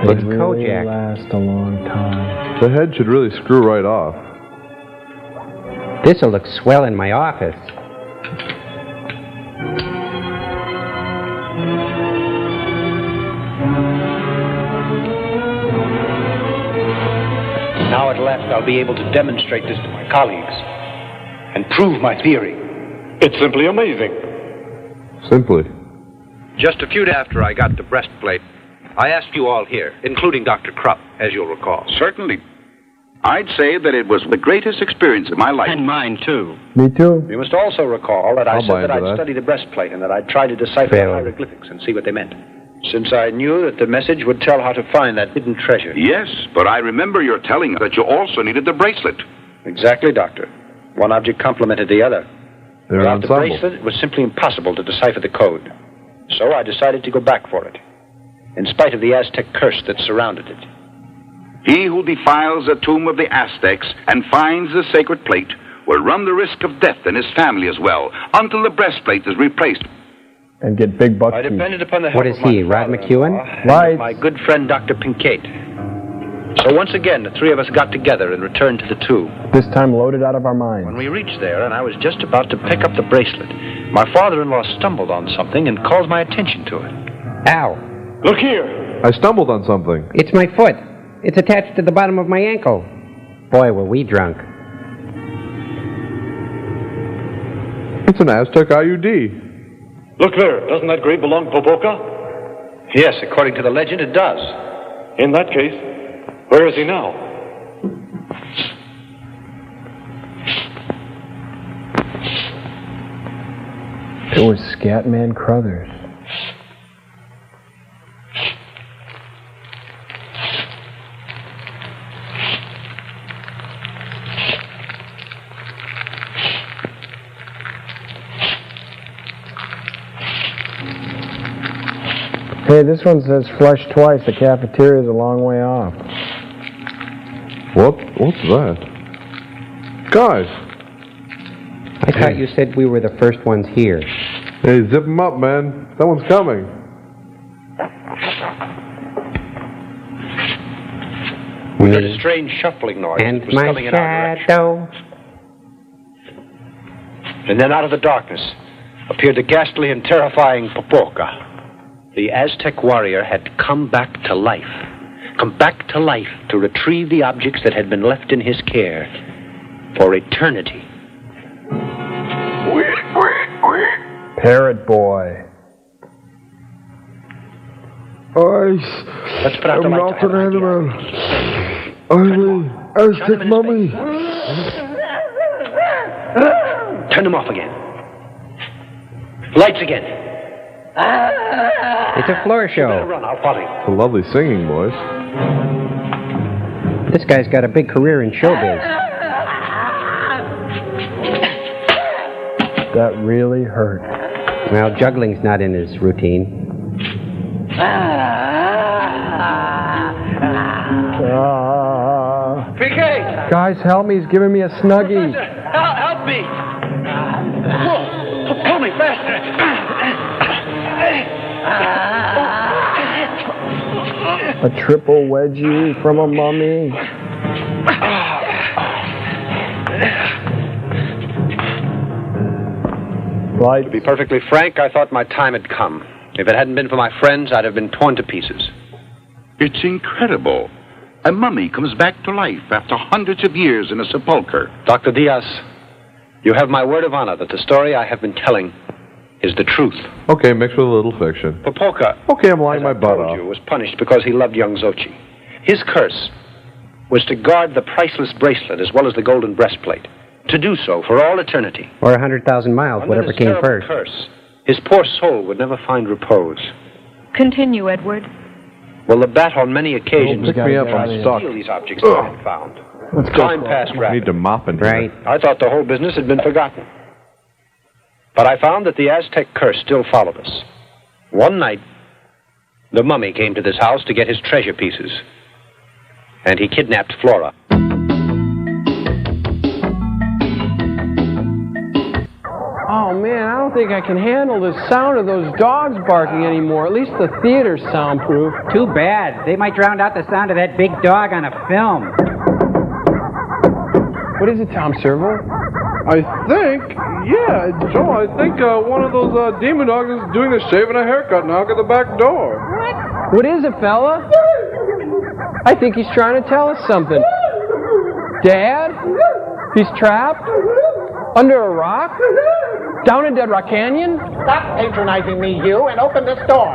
It's It really Kojak. lasts a long time. The head should really screw right off. This'll look swell in my office. Now at last I'll be able to demonstrate this to my colleagues and prove my theory. It's simply amazing. Simply. Just a few days after I got the breastplate, I asked you all here, including Dr. Krupp, as you'll recall. Certainly. I'd say that it was the greatest experience of my life. And mine, too. Me too. You must also recall that I I'll buy said that into I'd that. study the breastplate and that I'd try to decipher the hieroglyphics and see what they meant. Since I knew that the message would tell how to find that hidden treasure. Yes, but I remember your telling us that you also needed the bracelet. Exactly, Doctor. One object complemented the other. They're an Without the ensemble. bracelet, it was simply impossible to decipher the code. So I decided to go back for it, in spite of the Aztec curse that surrounded it. He who defiles the tomb of the Aztecs and finds the sacred plate will run the risk of death and his family as well, until the breastplate is replaced. And get big bucks. I depended upon the help What is of my he, Rod father-in-law McEwen? and Lights. of my good friend Dr. Pinkate. So once again, the three of us got together and returned to the tomb. This time loaded out of our minds. When we reached there and I was just about to pick up the bracelet, my father-in-law stumbled on something and called my attention to it. Ow. Look here. I stumbled on something. It's my foot. It's attached to the bottom of my ankle. Boy, were we drunk. It's an Aztec IUD. Look there. Doesn't that grave belong to Popoca? Yes, according to the legend, it does. In that case, where is he now? It was Scatman Crothers. Hey, this one says flush twice. The cafeteria's a long way off. What's that? Guys. I thought you said we were the first ones here. Hey, zip them up, man. Someone's coming. We heard a strange shuffling noise. And It was my coming in our direction. shadow. And then out of the darkness appeared the ghastly and terrifying Popoca. The Aztec warrior had come back to life come back to life to retrieve the objects that had been left in his care for eternity. Parrot boy. Let's put out the light. animal. Ugly Aztec mummy. Turn them off again. Lights again. It's a floor show. Run, I'll follow you. It's a lovely singing, boys. This guy's got a big career in showbiz. That really hurt. Well, juggling's not in his routine. PK! Guys, help me. He's giving me a snuggie. Help me! Whoa! Pull me faster! A triple wedgie from a mummy. To be perfectly frank, I thought my time had come. If it hadn't been for my friends, I'd have been torn to pieces. It's incredible. A mummy comes back to life after hundreds of years in a sepulcher. Dr. Diaz, you have my word of honor that the story I have been telling is the truth. Okay, mixed with a little fiction. Popoca, Okay, I'm lying my butt off. was punished because he loved young Xochi. His curse was to guard the priceless bracelet as well as the golden breastplate. To do so for all eternity. Or 100,000 miles, Under whatever this came terrible first. curse, his poor soul would never find repose. Continue, Edward. Well, the bat on many occasions Pick me up, I'm stuck. steal these objects that I had found. Time passed I rapidly. need to mop in here. Right. I thought the whole business had been forgotten. But I found that the Aztec curse still followed us. One night, the mummy came to this house to get his treasure pieces. And he kidnapped Flora. Oh, man, I don't think I can handle the sound of those dogs barking anymore. At least the theater's soundproof. Too bad. They might drown out the sound of that big dog on a film. What is it, Tom Servo? I think, Joe, I think one of those demon dogs is doing the shave and a haircut now at the back door. What is it, fella? I think he's trying to tell us something. Dad? He's trapped? Under a rock? Down in Dead Rock Canyon? Stop patronizing me, you, and open this door.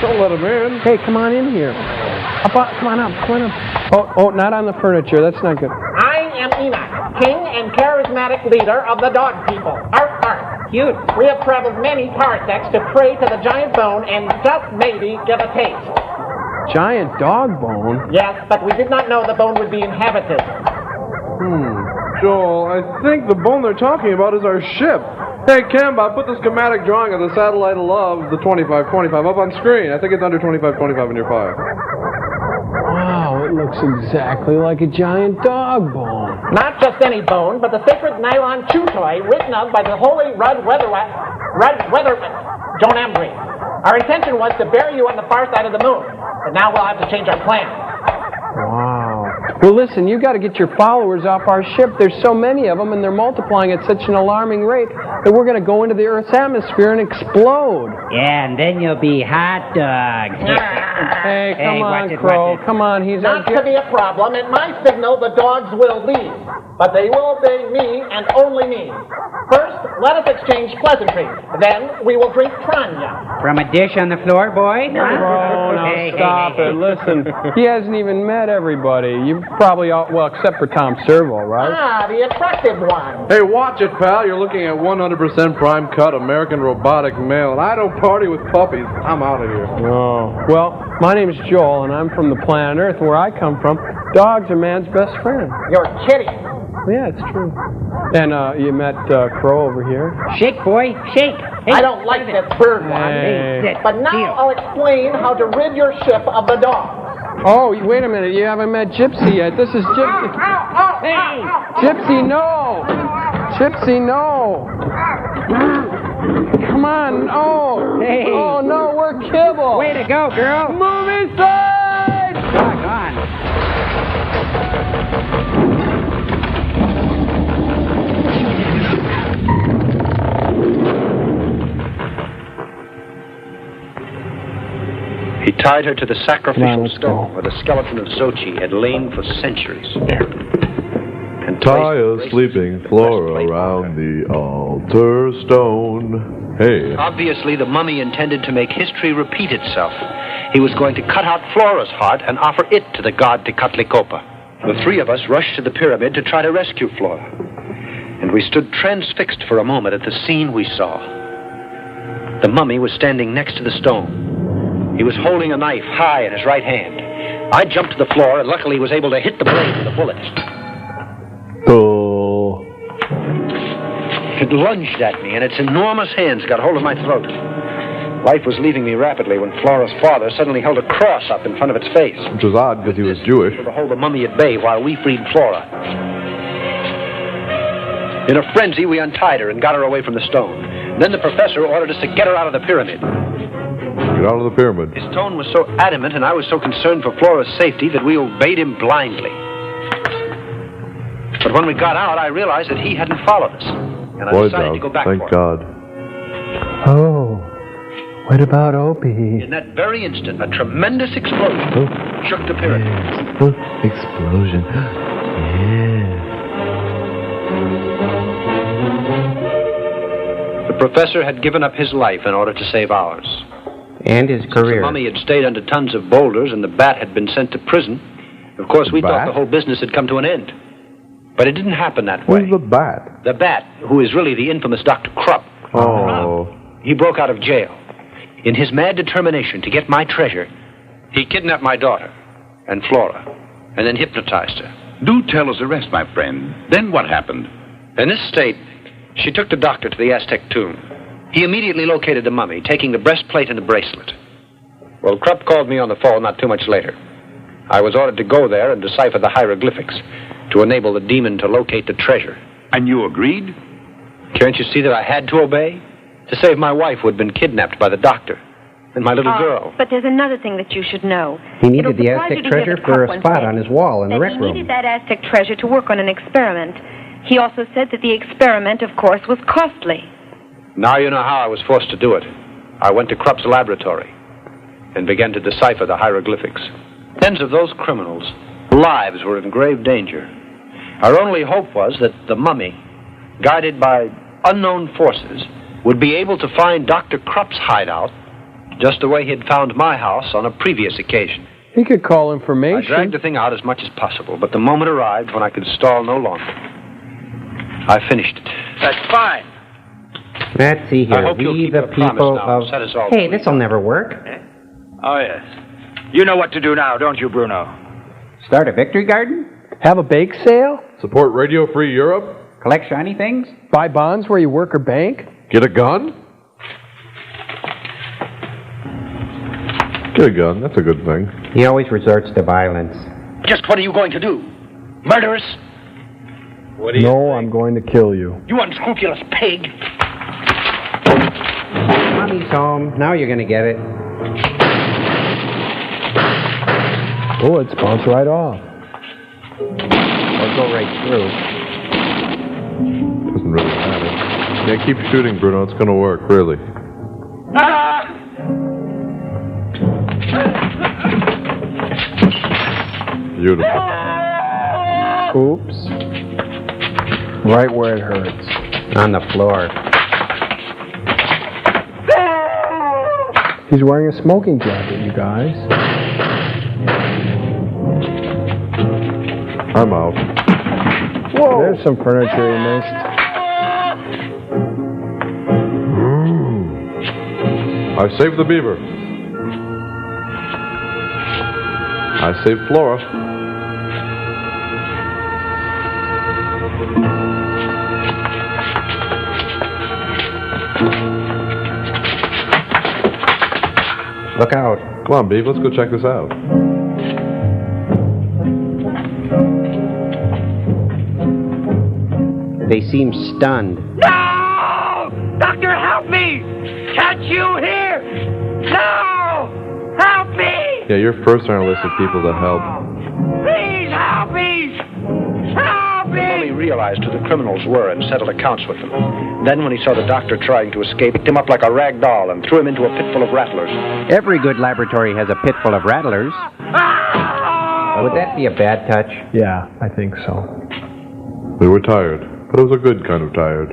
Don't let him in. Hey, come on in here. Come on up. Oh, not on the furniture. That's not good. I am Enoch, king and charismatic leader of the dog people. Arf, arf. Cute. We have traveled many parsecs to pray to the giant bone and just maybe give a taste. Giant dog bone? Yes, but we did not know the bone would be inhabited. Joel, I think the bone they're talking about is our ship. Hey, Kemba, put the schematic drawing of the Satellite of Love, the 2525, up on screen. I think it's under 2525 in your file. Wow, it looks exactly like a giant dog bone. Not just any bone, but the sacred nylon chew toy written of by the holy Don't Embry. Our intention was to bury you on the far side of the moon, but now we'll have to change our plan. Wow. Well, listen, you got to get your followers off our ship. There's so many of them, and they're multiplying at such an alarming rate that we're going to go into the Earth's atmosphere and explode. Yeah, and then you'll be hot dogs. Hey, come on, watch it, Crow. watch it. Come on, he's Not to be a problem. At my signal, the dogs will leave. But they will obey me and only me. First, let us exchange pleasantries. Then, we will drink pranya. From a dish on the floor, boy? Oh, now Hey, stop hey, it. Listen, he hasn't even met everybody. You probably all, well, except for Tom Servo, right? Ah, the attractive one. Hey, watch it, pal. You're looking at 100% prime cut American robotic male, and I don't party with puppies. I'm out of here. Oh. Well, my name's Joel, and I'm from the planet Earth, where I come from. Dogs are man's best friend. You're kidding. Yeah, it's true. And you met Crow over here. Shake, boy, shake. Hey, I don't like this bird one. Hey. But now I'll explain how to rid your ship of the dogs. Oh, wait a minute. You haven't met Gypsy yet. This is Gypsy. Hey! Gypsy, no! Gypsy, no! Come on, no! Hey. Oh, no, we're kibble! Way to go, girl. Movie side! Doggone. He tied her to the sacrificial stone where the skeleton of Xochi had lain for centuries. And Tie a sleeping Flora around the altar stone. Hey. Obviously, the mummy intended to make history repeat itself. He was going to cut out Flora's heart and offer it to the god Tecatlicopa. The three of us rushed to the pyramid to try to rescue Flora. And we stood transfixed for a moment at the scene we saw. The mummy was standing next to the stone. He was holding a knife high in his right hand. I jumped to the floor and luckily was able to hit the blade with a bullet. Oh. It lunged at me, and its enormous hands got hold of my throat. Life was leaving me rapidly when Flora's father suddenly held a cross up in front of its face. Which was odd because he was Jewish. To hold the mummy at bay while we freed Flora. In a frenzy, we untied her and got her away from the stone. Then the professor ordered us to get her out of the pyramid. Get out of the pyramid. His tone was so adamant, and I was so concerned for Flora's safety that we obeyed him blindly. But when we got out, I realized that he hadn't followed us. And I decided to go back Thank for God. Oh, what about Opie? In that very instant, a tremendous explosion shook the pyramid. Yes. Explosion. Yeah. The professor had given up his life in order to save ours. And his Since career. the mummy had stayed under tons of boulders and the bat had been sent to prison, of course we thought the whole business had come to an end. But it didn't happen that way. Who's the bat? The bat, who is really the infamous Dr. Krupp. Oh. He broke out of jail. In his mad determination to get my treasure, he kidnapped my daughter and Flora, and then hypnotized her. Do tell us the rest, my friend. Then what happened? In this state, she took the doctor to the Aztec tomb. He immediately located the mummy, taking the breastplate and the bracelet. Well, Krupp called me on the phone not too much later. I was ordered to go there and decipher the hieroglyphics to enable the demon to locate the treasure. And you agreed? Can't you see that I had to obey? To save my wife who had been kidnapped by the doctor and my little girl. But there's another thing that you should know. He needed the It'll surprise Aztec you to hear treasure that for Krupp a once spot said on his wall in the that rec he room. needed that Aztec treasure to work on an experiment. He also said that the experiment, of course, was costly. Now you know how I was forced to do it. I went to Krupp's laboratory and began to decipher the hieroglyphics. Tens of those criminals' lives were in grave danger. Our only hope was that the mummy, guided by unknown forces, would be able to find Dr. Krupp's hideout just the way he had found my house on a previous occasion. He could call I information. dragged the thing out as much as possible, but the moment arrived when I could stall no longer. I finished it. That's fine. Let's see I here. hope you'll We keep the your promise people now. of... Set us all Hey, free. this'll never work. Oh, yes. You know what to do now, don't you, Bruno? Start a victory garden? Have a bake sale? Support Radio Free Europe? Collect shiny things? Buy bonds where you work or bank? Get a gun? Get a gun, that's a good thing. He always resorts to violence. Just what are you going to do? Murder us? No, I'm going to kill you. You unscrupulous pig. Mommy's home. Now you're going to get it. Oh, it bounced right off. Or go right through. Doesn't really matter. Yeah, keep shooting, Bruno. It's gonna work, really. Beautiful. Oops. Right where it hurts. On the floor. He's wearing a smoking jacket, you guys. I'm out. Whoa! There's some furniture he missed. I saved the beaver. I saved Flora. Look out. Come on, Beav, let's go check this out. They seem stunned. No! Doctor, help me! Can't you hear? No! Help me! Yeah, you're first on our list of people to help. Please help me! Help me! realized who the criminals were and settled accounts with them. Then, when he saw the doctor trying to escape, he picked him up like a rag doll and threw him into a pit full of rattlers. Every good laboratory has a pit full of rattlers. Would that be a bad touch? Yeah, I think so. They were tired, but it was a good kind of tired.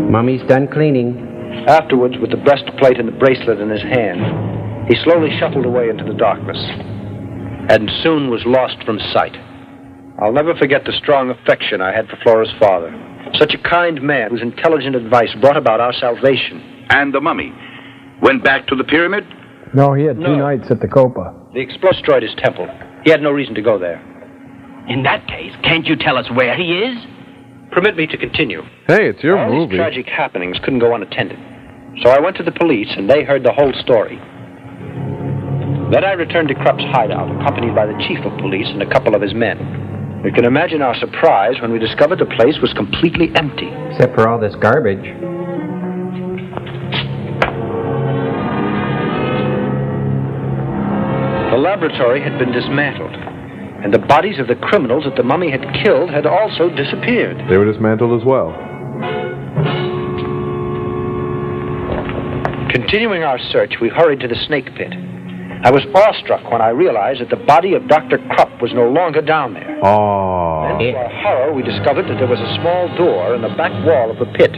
Mummy's done cleaning. Afterwards, with the breastplate and the bracelet in his hand, he slowly shuffled away into the darkness and soon was lost from sight. I'll never forget the strong affection I had for Flora's father. Such a kind man whose intelligent advice brought about our salvation. And the mummy went back to the pyramid? No, he had two nights at the Copa. The explosion destroyed his temple. He had no reason to go there. In that case, can't you tell us where he is? Permit me to continue. Hey, it's your All movie. these tragic happenings couldn't go unattended. So I went to the police, and they heard the whole story. Then I returned to Krupp's hideout, accompanied by the chief of police and a couple of his men. You can imagine our surprise when we discovered the place was completely empty. Except for all this garbage. The laboratory had been dismantled, and the bodies of the criminals that the mummy had killed had also disappeared. They were dismantled as well. Continuing our search, we hurried to the snake pit. I was awestruck when I realized that the body of Dr. Krupp was no longer down there. Oh. Then, to our horror, we discovered that there was a small door in the back wall of the pit,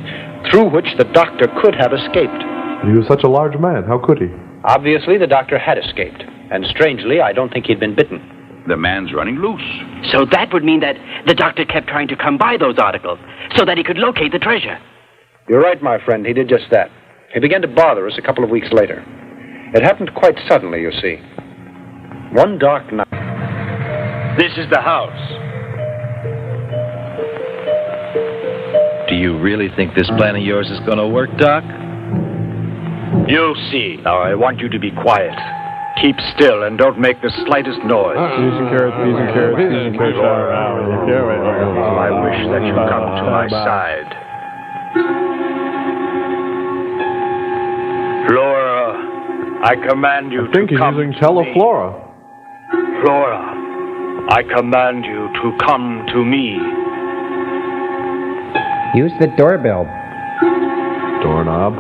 through which the doctor could have escaped. He was such a large man. How could he? Obviously, the doctor had escaped. And strangely, I don't think he'd been bitten. The man's running loose. So that would mean that the doctor kept trying to come by those articles so that he could locate the treasure. You're right, my friend. He did just that. He began to bother us a couple of weeks later. It happened quite suddenly, you see. One dark night... This is the house. Do you really think this plan of yours is going to work, Doc? You'll see. Now, I want you to be quiet. Keep still and don't make the slightest noise. Peas and carrots, peas and carrots, peas and carrots. I wish that you come to my side. Flora, I command you I think to come he's using Teleflora. Flora, I command you to come to me. Use the doorbell. Doorknob.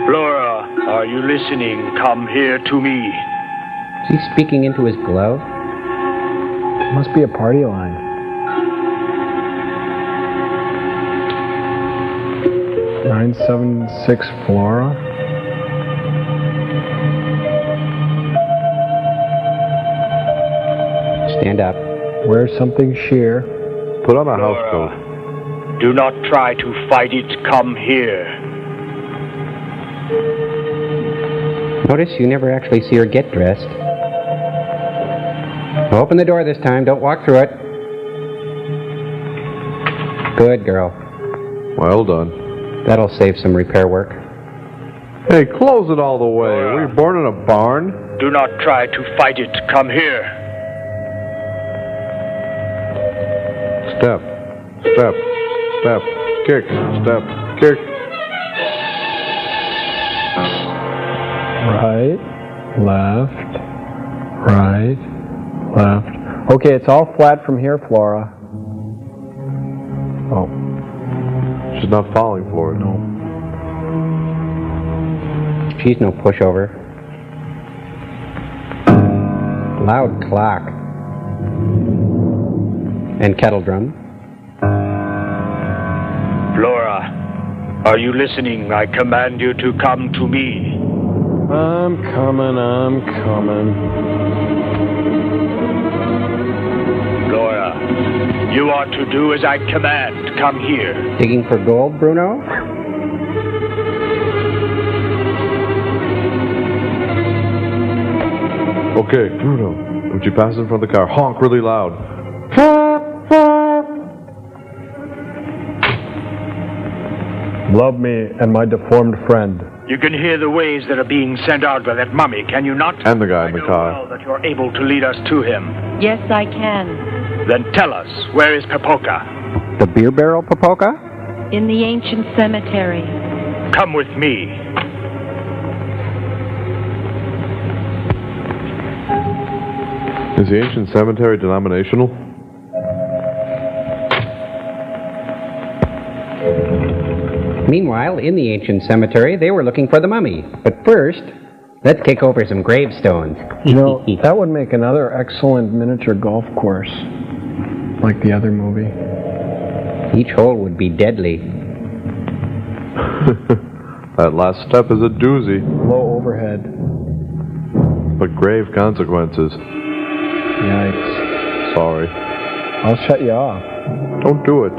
Flora, are you listening? Come here to me. Is he speaking into his glove? Must be a party line. "976 Flora." Stand up. Wear something sheer. Put on a house coat. Do not try to fight it. Come here. Notice you never actually see her get dressed. Open the door this time. Don't walk through it. Good girl. Well done. That'll save some repair work. Hey, close it all the way. Were you born in a barn? Do not try to fight it. Come here. Step. Step. Step. Kick. Step. Kick. Right, left, right, left. Okay, it's all flat from here, Flora. Oh. She's not falling for it. No. She's no pushover. Loud clock. And kettle drum. Flora, are you listening? I command you to come to me. I'm coming. Flora, you ought to do as I command. Come here. Digging for gold, Bruno? Okay, Bruno. Would you pass in front of the car? Honk really loud. Love me and my deformed friend. You can hear the waves that are being sent out by that mummy, can you not? And the guy in the car. Well, that you're able to lead us to him. Yes, I can. Then tell us, where is Popoca? The beer barrel, Popoca? In the ancient cemetery. Come with me. Is the ancient cemetery denominational? Meanwhile, in the ancient cemetery, they were looking for the mummy. But first, let's kick over some gravestones. You know, that would make another excellent miniature golf course, like the other movie. Each hole would be deadly. That last step is a doozy. Low overhead. But grave consequences. Yikes. Sorry. I'll shut you off. Don't do it.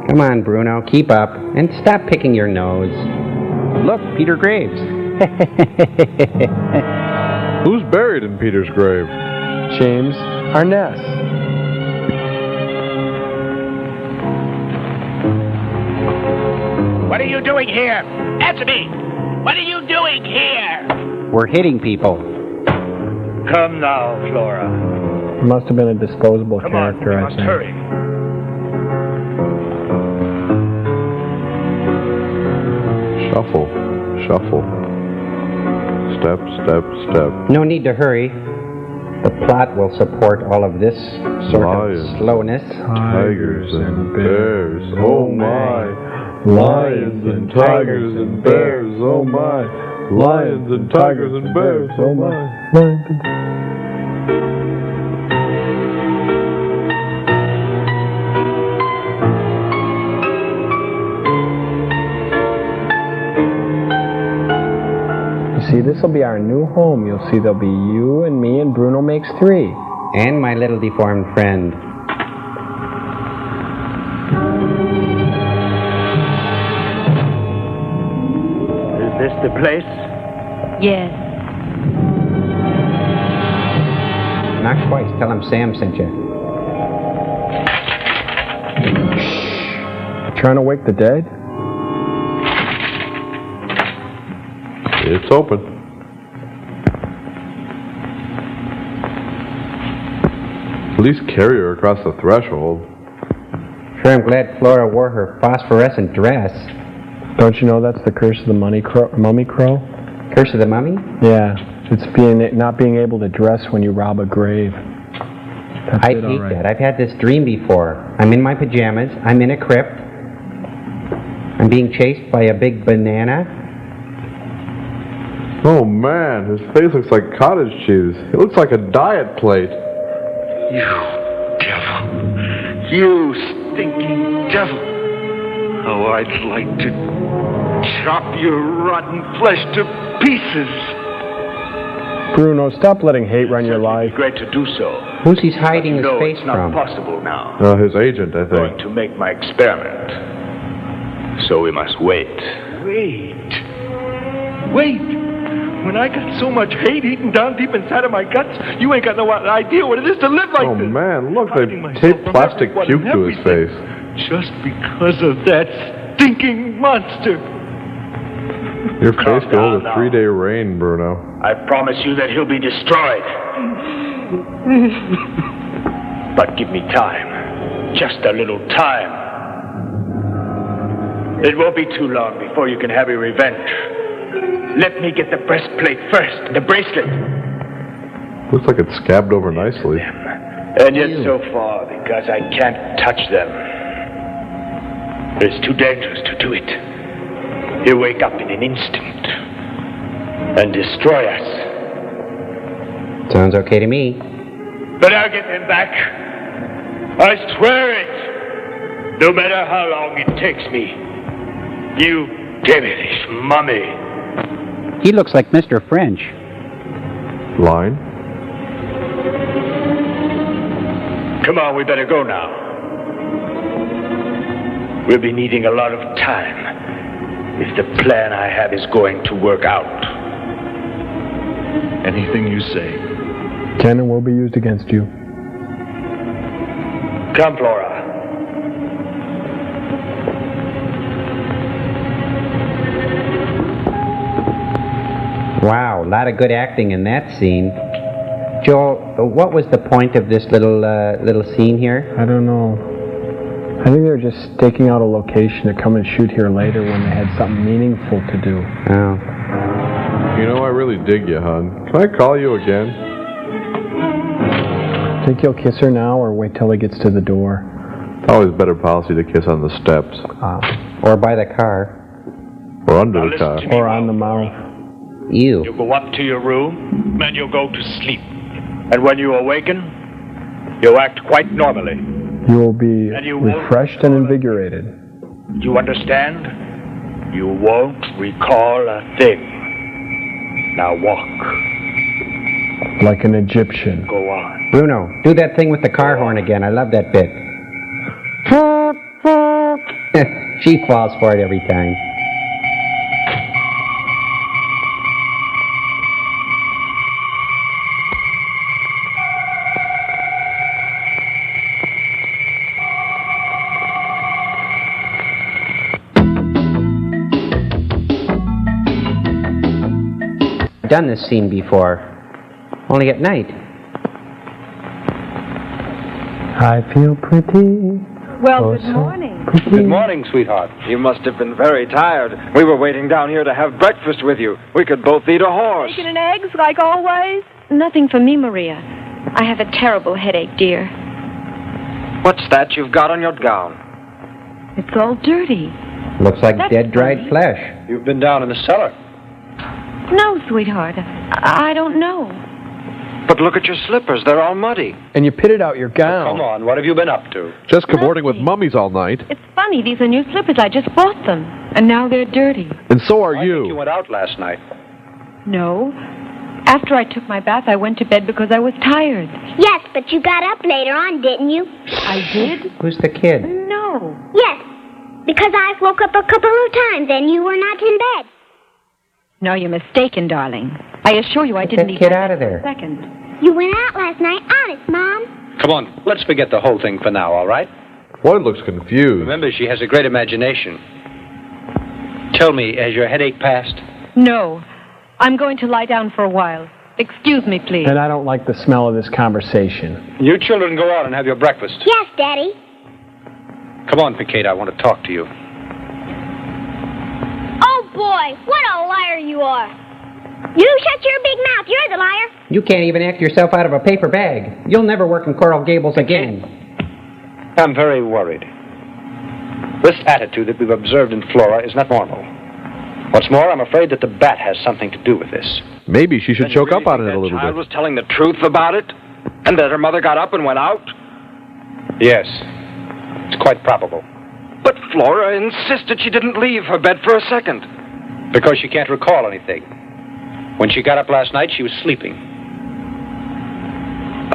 Come on, Bruno, keep up, and stop picking your nose. Look, Peter Graves. Who's buried in Peter's grave? James Arness. What are you doing here? Answer me! What are you doing here? We're hitting people. Come now, Flora. Must have been a disposable Come character, on, we I must think. hurry. Shuffle. Shuffle. Step, step, step. No need to hurry. The plot will support all of this sort of slowness. Tigers and bears, oh my. Lions and tigers and bears, oh my. Lions and tigers and bears, oh my. See, this will be our new home. You'll see there'll be you and me and Bruno makes 3. And my little deformed friend. Is this the place? Yes. Knock twice. Tell him Sam sent you. Trying to wake the dead? It's open. At least carry her across the threshold. Sure, I'm glad Flora wore her phosphorescent dress. Don't you know that's the curse of the mummy crow? Curse of the mummy? Yeah. It's not being able to dress when you rob a grave. That's I hate that. I've had this dream before. I'm in my pajamas. I'm in a crypt. I'm being chased by a big banana. Oh man, his face looks like cottage cheese. It looks like a diet plate. You devil. You stinking devil. Oh, I'd like to chop your rotten flesh to pieces. Bruno, stop letting hate run your life. Great to do so. Who's he's hiding his face it's not from? possible now. His agent, I Going think. to make my experiment. So we must wait. Wait! When I got so much hate eaten down deep inside of my guts, you ain't got no idea what it is to live like Oh this. man, look, they taped plastic puke to his face. Just because of that stinking monster. Your face could hold a 3-day rain, Bruno. I promise you that he'll be destroyed. But give me time. Just a little time. It won't be too long before you can have your revenge. Let me get the breastplate first, the bracelet. Looks like it's scabbed over nicely. And yet so far, because I can't touch them. It's too dangerous to do it. He'll wake up in an instant and destroy us. Sounds okay to me. But I'll get them back. I swear it. No matter how long it takes me. You devilish mummy. He looks like Mr. French. Line? Come on, we better go now. We'll be needing a lot of time if the plan I have is going to work out. Anything you say. Cannon will be used against you. Come, Flora. Wow, a lot of good acting in that scene. Joel, what was the point of this little scene here? I don't know. I think they were just staking out a location to come and shoot here later when they had something meaningful to do. Oh. You know, I really dig you, hon. Can I call you again? Think you'll kiss her now or wait till he gets to the door? Always better policy to kiss on the steps. Or by the car. Or under the listen car. to me, Or on the mouth. You. You go up to your room, and you go to sleep. And when you awaken, you act quite normally. You will be And you won't refreshed and invigorated. You understand? You won't recall a thing. Now walk. Like an Egyptian. Go on. Bruno, do that thing with the car horn again. I love that bit. She falls for it every time. I've done this scene before, only at night. I feel pretty. Well, good morning. Good morning, sweetheart. You must have been very tired. We were waiting down here to have breakfast with you. We could both eat a horse. Bacon and eggs, like always? Nothing for me, Maria. I have a terrible headache, dear. What's that you've got on your gown? It's all dirty. Looks like That's dead, dried funny. flesh. You've been down in the cellar. No, sweetheart. I don't know. But look at your slippers. They're all muddy. And you pitted out your gown. Come on, what have you been up to? Just cavorting with mummies all night. It's funny. These are new slippers. I just bought them. And now they're dirty. And so are I think you you. went out last night. No. After I took my bath, I went to bed because I was tired. Yes, but you got up later on, didn't you? I did? Who's the kid? No. Yes, because I woke up a couple of times and you were not in bed. No, you're mistaken, darling. I assure you I didn't that eat kid my out of bed there. for a second. You went out last night, honest, Mom. Come on, let's forget the whole thing for now, all right? Floyd looks confused. Remember, she has a great imagination. Tell me, has your headache passed? No. I'm going to lie down for a while. Excuse me, please. And I don't like the smell of this conversation. You children go out and have your breakfast. Yes, Daddy. Come on, Picade, I want to talk to you. Oh, boy, what a liar you are. You shut your big mouth. You're the liar. You can't even act yourself out of a paper bag. You'll never work in Coral Gables again. I'm very worried. This attitude that we've observed in Flora is not normal. What's more, I'm afraid that the bat has something to do with this. Maybe she should choke up on it a little child bit. was telling the truth about it? And that her mother got up and went out? Yes. It's quite probable. But Flora insisted she didn't leave her bed for a second. Because she can't recall anything. When she got up last night, she was sleeping.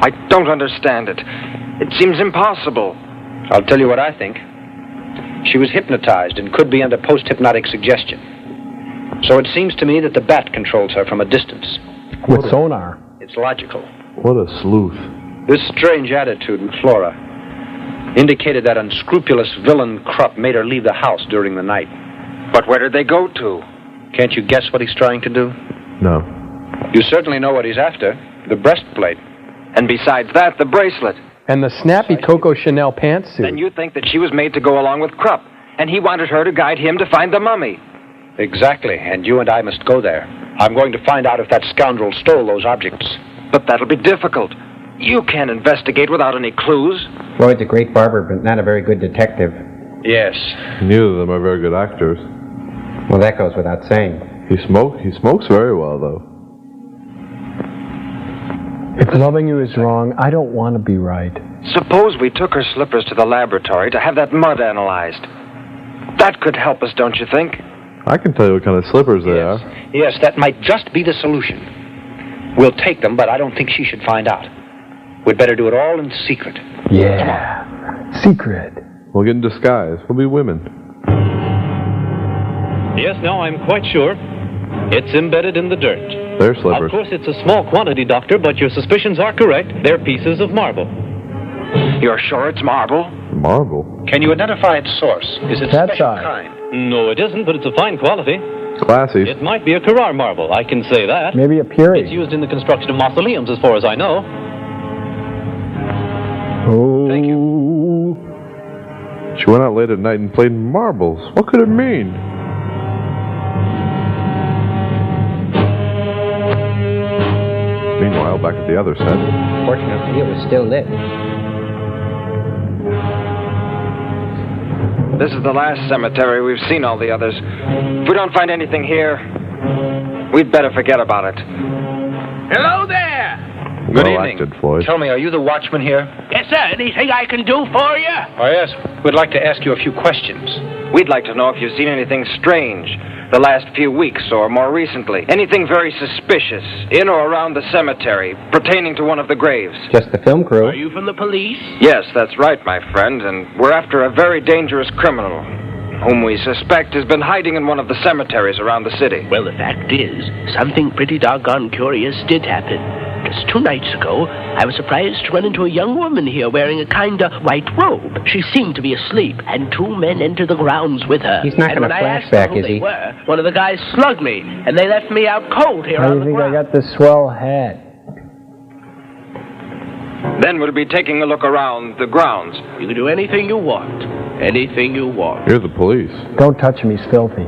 I don't understand it. It seems impossible. I'll tell you what I think. She was hypnotized and could be under post-hypnotic suggestion. So it seems to me that the bat controls her from a distance. With sonar. It's logical. What a sleuth. This strange attitude with Flora indicated that unscrupulous villain Krupp made her leave the house during the night. But where did they go to? Can't you guess what he's trying to do? No. You certainly know what he's after. The breastplate. And besides that, the bracelet. And the snappy Coco Chanel pantsuit. Then you think that she was made to go along with Krupp, and he wanted her to guide him to find the mummy. Exactly, and you and I must go there. I'm going to find out if that scoundrel stole those objects. But that'll be difficult. You can't investigate without any clues. Floyd's a great barber, but not a very good detective. Yes. Neither of them are very good actors. Well, that goes without saying. He smokes very well, though. If loving you is wrong, I don't want to be right. Suppose we took her slippers to the laboratory to have that mud analyzed. That could help us, don't you think? I can tell you what kind of slippers they are. Yes, that might just be the solution. We'll take them, but I don't think she should find out. We'd better do it all in secret. Yeah. Secret. We'll get in disguise. We'll be women. Yes, now I'm quite sure. It's embedded in the dirt. They're slippers. Of course, it's a small quantity, Doctor, but your suspicions are correct. They're pieces of marble. You're sure it's marble? Marble? Can you identify its source? Is it That's special right. kind? No, it isn't, but it's a fine quality. Classy. It might be a Carrara marble, I can say that. Maybe a Puri. It's used in the construction of mausoleums, as far as I know. Oh. Thank you. She went out late at night and played marbles. What could it mean? Meanwhile, back at the other set. Fortunately, it was still lit. This is the last cemetery. We've seen all the others. If we don't find anything here, we'd better forget about it. Hello there. Good evening. Tell me, are you the watchman here? Yes, sir. Anything I can do for you? Oh, yes. We'd like to ask you a few questions. We'd like to know if you've seen anything strange the last few weeks or more recently. Anything very suspicious in or around the cemetery pertaining to one of the graves. Just the film crew. Are you from the police? Yes, that's right, my friend, and we're after a very dangerous criminal whom we suspect has been hiding in one of the cemeteries around the city. Well, the fact is, something pretty doggone curious did happen. Just 2 nights ago, I was surprised to run into a young woman here wearing a kind of white robe. She seemed to be asleep, and 2 men entered the grounds with her. He's not going to flashback, is he? One of the guys slugged me, and they left me out cold here How do on you the think ground. I got this swell hat? Then we'll be taking a look around the grounds. You can do anything you want. Anything you want. You're the police. Don't touch him, he's filthy.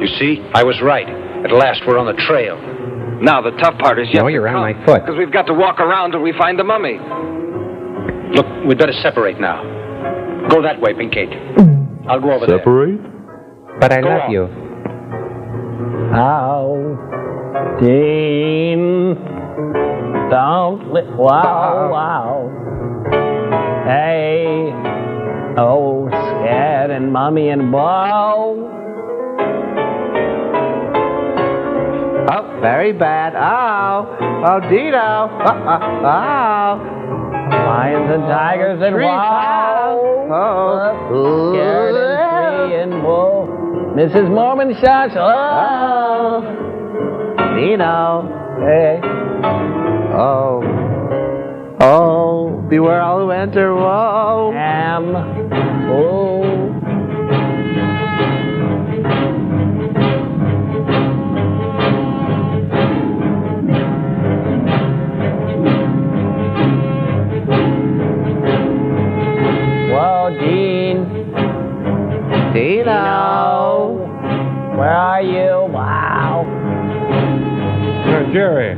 You see, I was right. At last, we're on the trail. Now, the tough part is yet No, you're on my foot. because we've got to walk around till we find the mummy. Look, we'd better separate now. Go that way, Pinkate. I'll go over Separate? But I Go love on. you. Oh, Dean. Don't wow. Hey. Oh, Scad and Mommy and Bo. Oh, very bad. Oh, Dino. Lions and tigers and wow. Oh, scared and free and wolf. Mrs. Mormon shots. Oh, Dino. Hey. Oh, beware all who enter. Whoa. Oh. Whoa, Dean. Dino. Where are you? Wow. Jerry,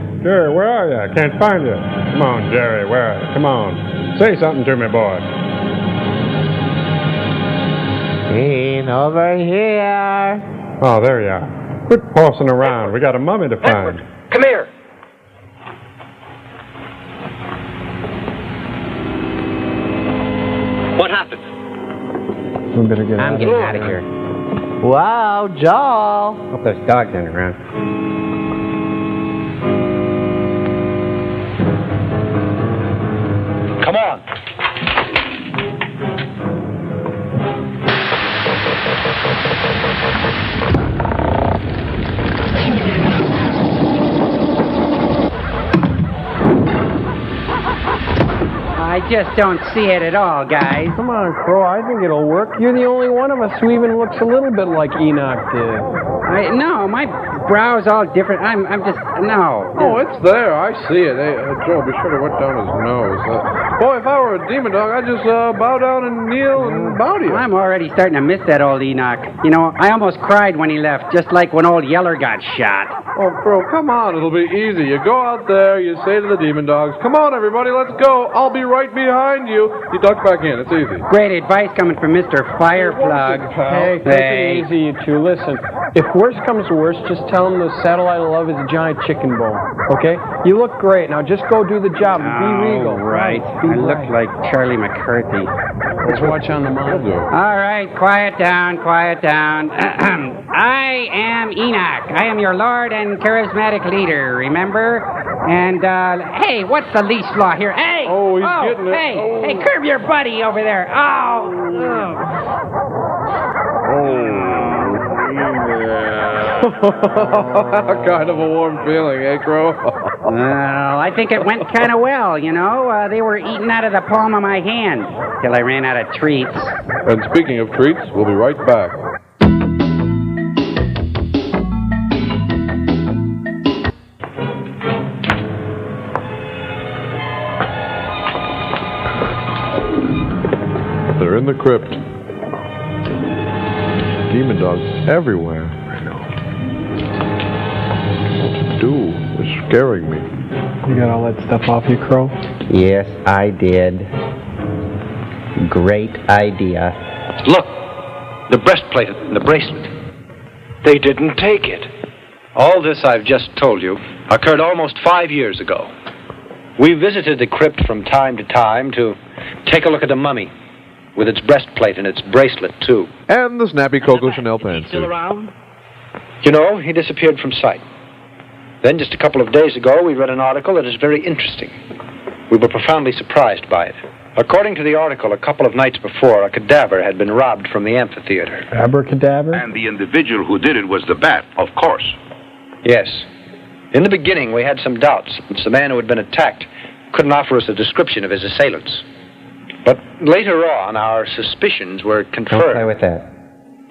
where are you? I can't find you. Come on, Jerry, where are you? Come on. Say something to me, boy. Dean, over here. Oh, there you are. Quit horsing around. We got a mummy to find. Come here. What happened? We better get I'm out getting of out of here. Wow, Joel. Hope there's dogs running around. Come on. I just don't see it at all, guys. Come on, Crow. I think it'll work. You're the only one of us who even looks a little bit like Enoch did. No, my brow's all different. I'm just, no. Oh, it's there. I see it. Hey, Joe, be sure to wet down his nose. Boy, if I were a demon dog, I'd just bow down and kneel and bow to you. I'm already starting to miss that old Enoch. You know, I almost cried when he left, just like when old Yeller got shot. Oh, Crow, come on. It'll be easy. You go out there, you say to the demon dogs, come on, everybody, let's go. I'll be right behind you. You duck back in. It's easy. Great advice coming from Mr. Fireplug. Hey, take it easy, you two. Listen, if worse comes to worse, just tell him the satellite of love is a giant chicken bone, okay? You look great. Now just go do the job. Be regal. Right. I look like Charlie McCarthy. Let's watch on the monitor. All right, quiet down, quiet down. I am Enoch. I am your lord and charismatic leader, remember? And, hey, what's the leash law here? Hey! Oh, he's getting it. Hey, oh. hey, curb your buddy over there. Oh! Kind of a warm feeling, eh, Crow? Well, I think it went kind of well, you know. They were eating out of the palm of my hand till I ran out of treats. And speaking of treats, we'll be right back. They're in the crypt. Demon dogs everywhere. I know. What to do? They're scaring me. You got all that stuff off you, Crow? Yes, I did. Great idea. Look, the breastplate and the bracelet. They didn't take it. All this I've just told you occurred almost 5 years ago. We visited the crypt from time to time to take a look at the mummy, with its breastplate and its bracelet, too. And the snappy Coco Chanel pants. Still around? You know, he disappeared from sight. Then, just a couple of days ago, we read an article that is very interesting. We were profoundly surprised by it. According to the article, a couple of nights before, a cadaver had been robbed from the amphitheater. Abracadabra? And the individual who did it was the bat, of course. Yes. In the beginning, we had some doubts, since the man who had been attacked couldn't offer us a description of his assailants. But later on, our suspicions were confirmed. Don't play with that.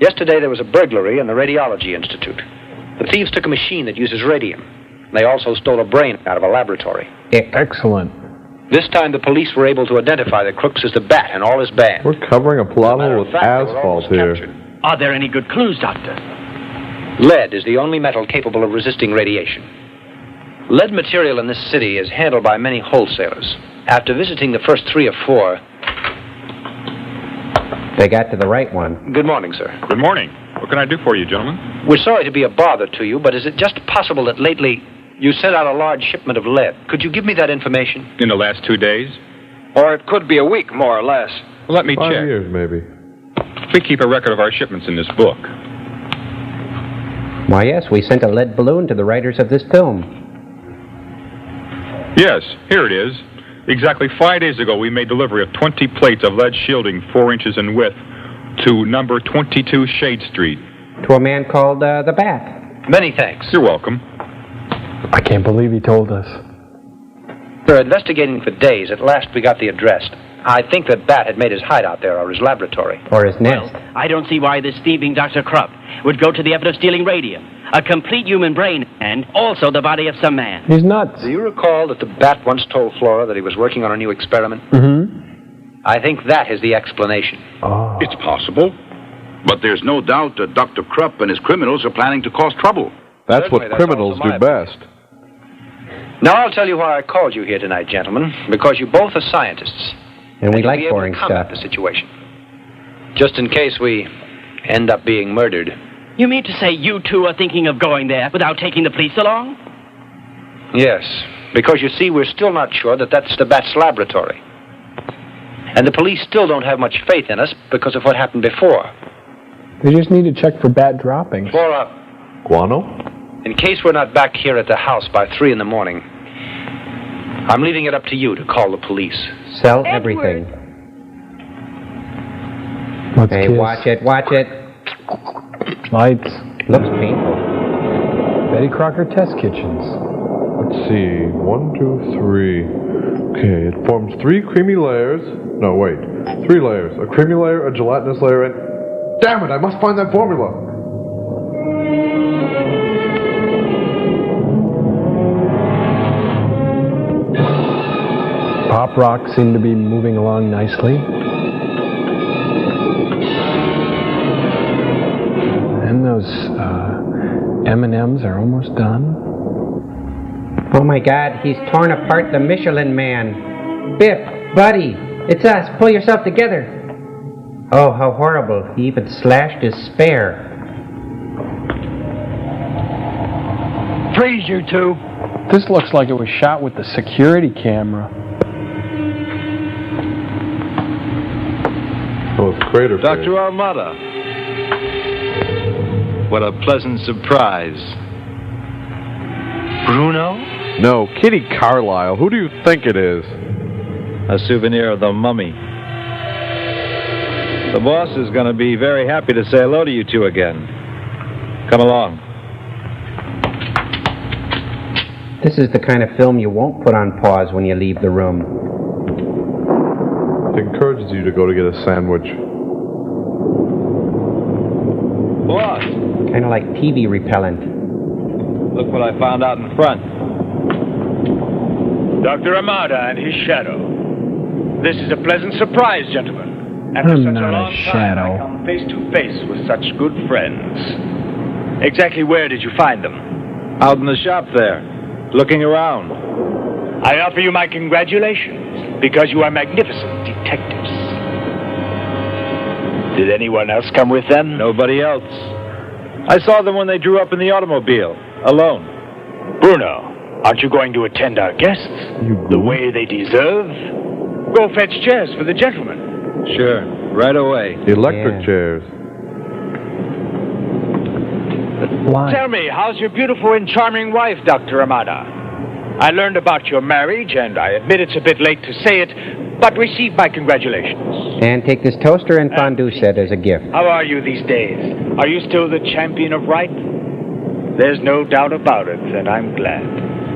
Yesterday, there was a burglary in the Radiology Institute. The thieves took a machine that uses radium. They also stole a brain out of a laboratory. Excellent. This time, the police were able to identify the crooks as the Bat and all his band. We're covering a plot hole with asphalt here. Are there any good clues, Doctor? Lead is the only metal capable of resisting radiation. Lead material in this city is handled by many wholesalers. After visiting the first 3 or 4... They got to the right one. Good morning, sir. Good morning. What can I do for you, gentlemen? We're sorry to be a bother to you, but is it just possible that lately you sent out a large shipment of lead? Could you give me that information? In the last 2 days? Or it could be a week, more or less. Well, let me 5 check. years, maybe. We keep a record of our shipments in this book. Why, yes, we sent a lead balloon to the writers of this film. Yes, here it is. Exactly 5 days ago, we made delivery of 20 plates of lead shielding 4 inches in width to number 22 Shade Street. To a man called the Bat. Many thanks. You're welcome. I can't believe he told us. We're investigating for days. At last, we got the address. I think that Bat had made his hideout there, or his laboratory. Or his nest. Well, I don't see why this thieving Dr. Krupp would go to the effort of stealing radium, a complete human brain, and also the body of some man. He's nuts. Do you recall that the Bat once told Flora that he was working on a new experiment? Mm-hmm. I think that is the explanation. Oh. It's possible. But there's no doubt that Dr. Krupp and his criminals are planning to cause trouble. That's what criminals do best. Now, I'll tell you why I called you here tonight, gentlemen. Because you both are scientists. And we like you'll be boring able to combat stuff. the situation. Just in case we end up being murdered. You mean to say you two are thinking of going there without taking the police along? Yes, because you see, we're still not sure that that's the Bat's laboratory. And the police still don't have much faith in us because of what happened before. They just need to check for bat droppings. Flora. Guano? In case we're not back here at the house by 3 in the morning, I'm leaving it up to you to call the police. Sell everything. Let's Hey, kiss. watch it, watch it. Lights. Looks painful. Betty Crocker Test Kitchens. Let's see. 1, 2, 3. Okay, it forms 3 creamy layers. No, wait. 3 layers. A creamy layer, a gelatinous layer, and... Damn it, I must find that formula. Pop rocks seem to be moving along nicely. And those M&Ms are almost done. Oh my God, he's torn apart the Michelin Man. Biff, buddy, it's us. Pull yourself together. Oh, how horrible. He even slashed his spare. Freeze, you two. This looks like it was shot with the security camera. Oh, it's crater. Dr. Armada. What a pleasant surprise. Bruno? No, Kitty Carlisle. Who do you think it is? A souvenir of the mummy. The boss is going to be very happy to say hello to you two again. Come along. This is the kind of film you won't put on pause when you leave the room. It encourages you to go to get a sandwich. Boss, Kind of like TV repellent. look what I found out in front. Dr. Armada and his shadow. This is a pleasant surprise, gentlemen. After I'm such not a a long shadow. time, I come face to face with such good friends. Exactly where did you find them? Out in the shop there, looking around. I offer you my congratulations, because you are magnificent detectives. Did anyone else come with them? Nobody else. I saw them when they drew up in the automobile, alone. Bruno, aren't you going to attend our guests the way they deserve? Go fetch chairs for the gentlemen. Sure, right away. Electric chairs. Tell me, how's your beautiful and charming wife, Dr. Amada? I learned about your marriage, and I admit it's a bit late to say it, but receive my congratulations. And take this toaster and fondue set as a gift. How are you these days? Are you still the champion of right? There's no doubt about it, and I'm glad.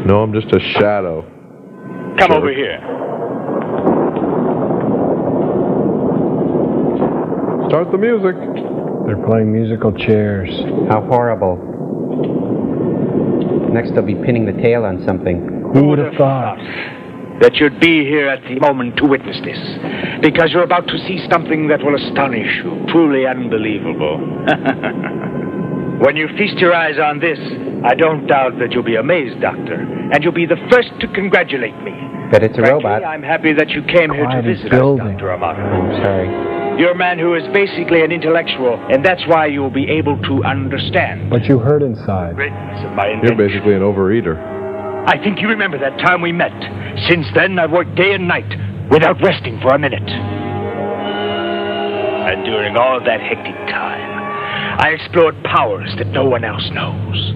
No, I'm just a shadow. Come over here. Start the music. They're playing musical chairs. How horrible. Next they'll be pinning the tail on something. Who would have thought? That you'd be here at the moment to witness this, because you're about to see something that will astonish you, truly unbelievable. When you feast your eyes on this, I don't doubt that you'll be amazed, Doctor, and you'll be the first to congratulate me. But it's a Frankly, robot. I'm happy that you came here to visit us, Dr. Amada. I'm sorry. You're a man who is basically an intellectual, and that's why you'll be able to understand. What you heard inside. Greatness of my You're invention. basically an overeater. I think you remember that time we met. Since then, I've worked day and night without resting for a minute. And during all of that hectic time, I explored powers that no one else knows.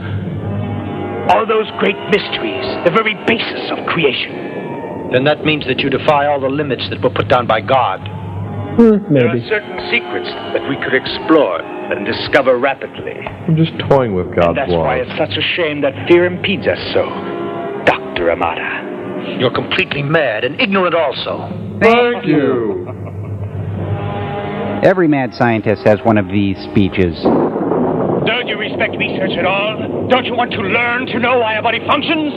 All those great mysteries, the very basis of creation. Then that means that you defy all the limits that were put down by God. There are certain secrets that we could explore and discover rapidly. I'm just toying with God's And that's why laws. it's such a shame that fear impedes us so, Dr. Amada. You're completely mad and ignorant also. Thank you. Every mad scientist has one of these speeches. Don't you respect research at all? Don't you want to learn to know why a body functions?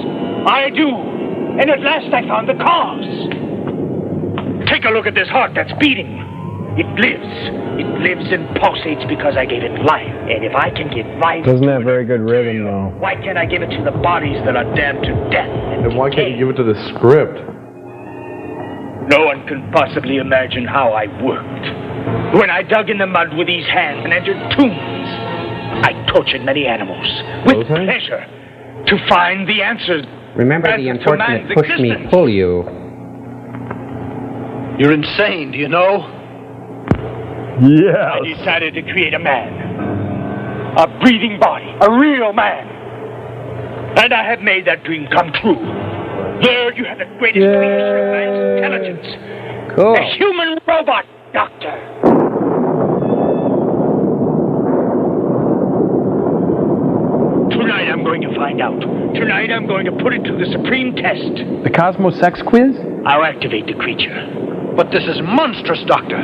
I do. And at last I found the cause. Take a look at this heart that's beating. It lives. It lives and pulsates because I gave it life. And if I can give life... Doesn't have very good rhythm, though. Why can't I give it to the bodies that are damned to death? And why can't you give it to the script? No one can possibly imagine how I worked. When I dug in the mud with these hands and entered tombs, I tortured many animals with pleasure to find the answers. Remember the unfortunate push me, pull you. You're insane, do you know? Yeah. I decided to create a man. A breathing body. A real man. And I have made that dream come true. There you have the greatest creation of man's intelligence. Cool. A human robot, Doctor. Tonight I'm going to find out. Tonight I'm going to put it to the supreme test. The Cosmo Sex Quiz? I'll activate the creature. But this is monstrous, Doctor.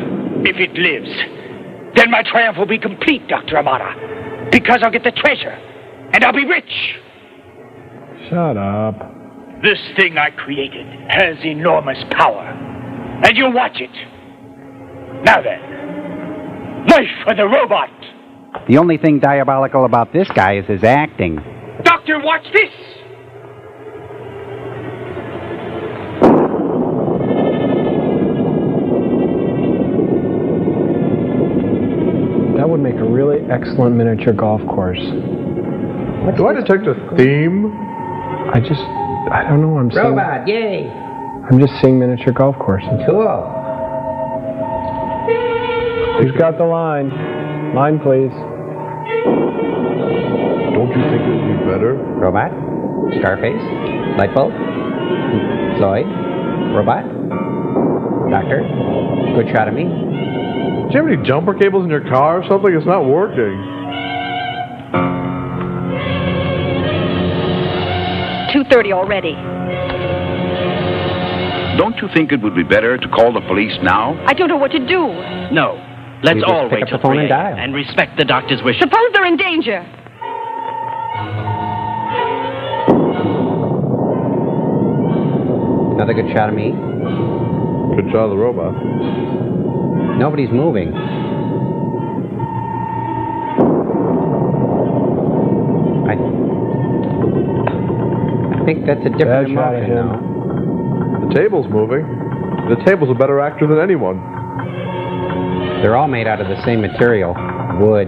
If it lives, then my triumph will be complete, Dr. Amada. Because I'll get the treasure, and I'll be rich. Shut up. This thing I created has enormous power, and you'll watch it. Now then, life for the robot. The only thing diabolical about this guy is his acting. Doctor, watch this. That would make a really excellent miniature golf course. Do I detect a theme? I don't know what I'm saying. Robot, yay! I'm just seeing miniature golf courses. Cool. Who's got the line? Line, please. Don't you think it would be better? Robot? Scarface? Lightbulb? Floyd? Robot? Doctor? Good shot of me? Do you have any jumper cables in your car or something? It's not working. 2:30 already. Don't you think it would be better to call the police now? I don't know what to do. No. Let's You just all pick wait up till the phone 3 and dial. and respect the doctor's wishes. Suppose they're in danger. Another good shot of me? Good shot of the robot. Nobody's moving. I think that's a different emotion now. The table's moving. The table's a better actor than anyone. They're all made out of the same material, wood.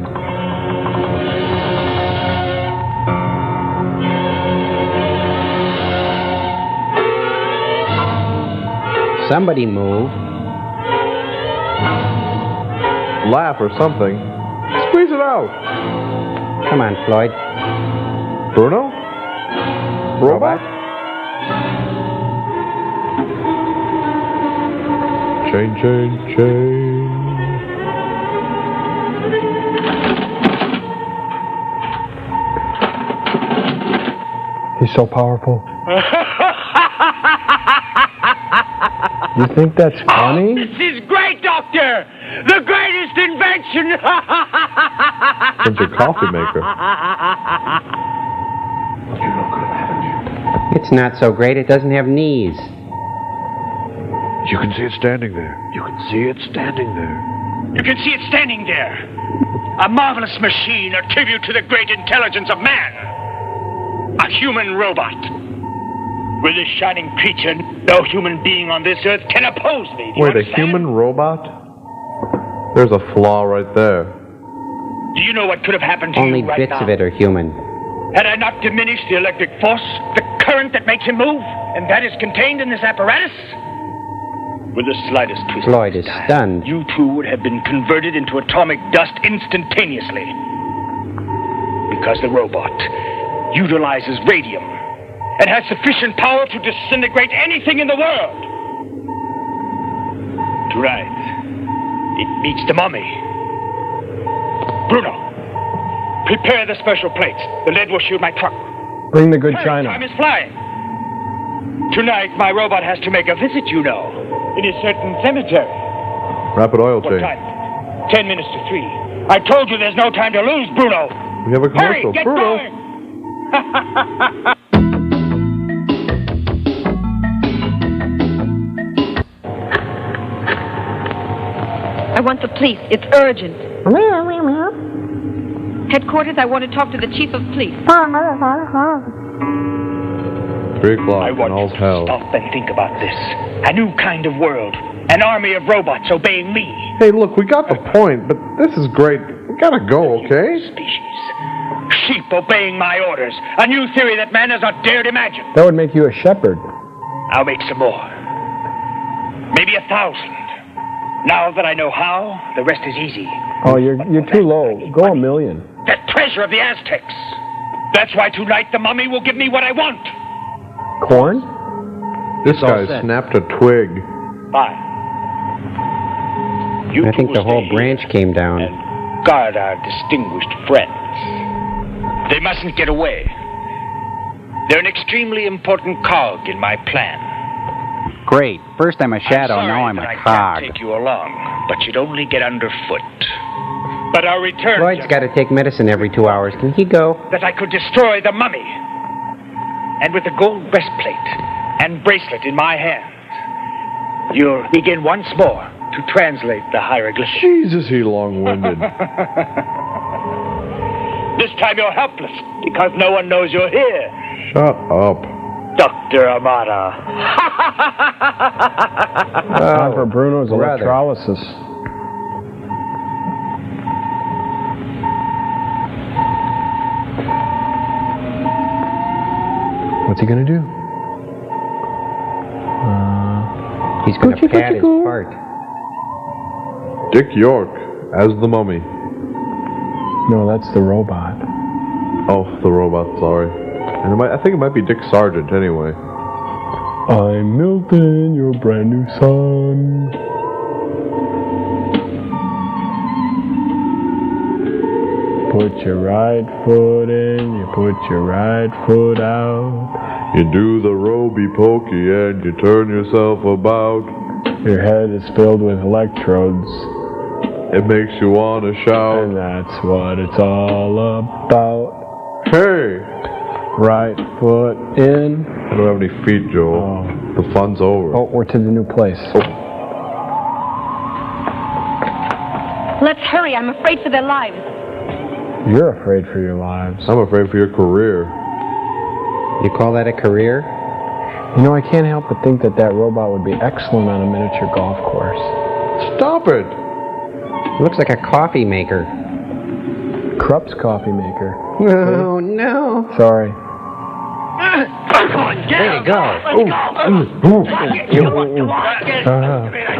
Somebody move. Laugh or something. Squeeze it out. Come on, Floyd. Bruno? Robot? Chain, chain, chain. He's so powerful. You think that's funny? This is great, Doctor! The greatest invention! It's your coffee maker. It's not so great. It doesn't have knees. You can see it standing there. You can see it standing there. You can see it standing there. A marvelous machine, a tribute to the great intelligence of man. A human robot. With this shining creature, no human being on this earth can oppose me. Wait, a human robot? There's a flaw right there. Do you know what could have happened to Only you right bits now? of it are human. Had I not diminished the electric force, the current that makes him move, and that is contained in this apparatus? With the slightest twist Floyd is stunned. you two would have been converted into atomic dust instantaneously. Because the robot utilizes radium and has sufficient power to disintegrate anything in the world. Tonight, it meets the mummy. Bruno, prepare the special plates. The lead will shield my truck. Bring the good Hurry, china. time is flying. Tonight, my robot has to make a visit, you know, in a certain cemetery. Rapid oil What change. time? 10 minutes to 3. I told you there's no time to lose, Bruno. We have a Hurry, commercial. get Bruno. going. I want the police. It's urgent. Headquarters, I want to talk to the chief of police. 3 o'clock I and want all's you to hell. stop and think about this. A new kind of world. An army of robots obeying me. Hey, look, we got the point, but this is great. We gotta go, okay? Sheep obeying my orders. A new theory that man has not dared imagine. That would make you a shepherd. I'll make some more. Maybe 1,000. Now that I know how, the rest is easy. Oh, you're too low. Go 1,000,000. The treasure of the Aztecs. That's why tonight the mummy will give me what I want. Corn? This guy snapped a twig. Bye. I think the whole branch came down. Guard our distinguished friends. They mustn't get away. They're an extremely important cog in my plan. Great. First I'm a shadow, now I'm a I cog. can't take you along, but you'd only get underfoot. But I'll return. Floyd's got to take medicine every 2 hours. Can he go? That I could destroy the mummy. And with the gold breastplate and bracelet in my hand, you'll begin once more to translate the hieroglyphics. Jesus, he long-winded. This time you're helpless, because no one knows you're here. Shut up. Dr. Amata. Time for Bruno's brother. electrolysis. What's he gonna do? He's going to pat his part. Dick York as the mummy. No, that's the robot. Oh, the robot, sorry. And I think it might be Dick Sargent anyway. I'm Milton, your brand new son. Put your right foot in, you put your right foot out. You do the roby pokey and you turn yourself about. Your head is filled with electrodes. It makes you want to shout. And that's what it's all about. Hey! Right foot in. I don't have any feet, Joel. Oh. The fun's over. Oh, we're to the new place. Let's hurry. I'm afraid for their lives. You're afraid for your lives. I'm afraid for your career. You call that a career? You know, I can't help but think that robot would be excellent on a miniature golf course. Stop it! Looks like a coffee maker. Krupp's coffee maker. Oh, no. Sorry. There you go.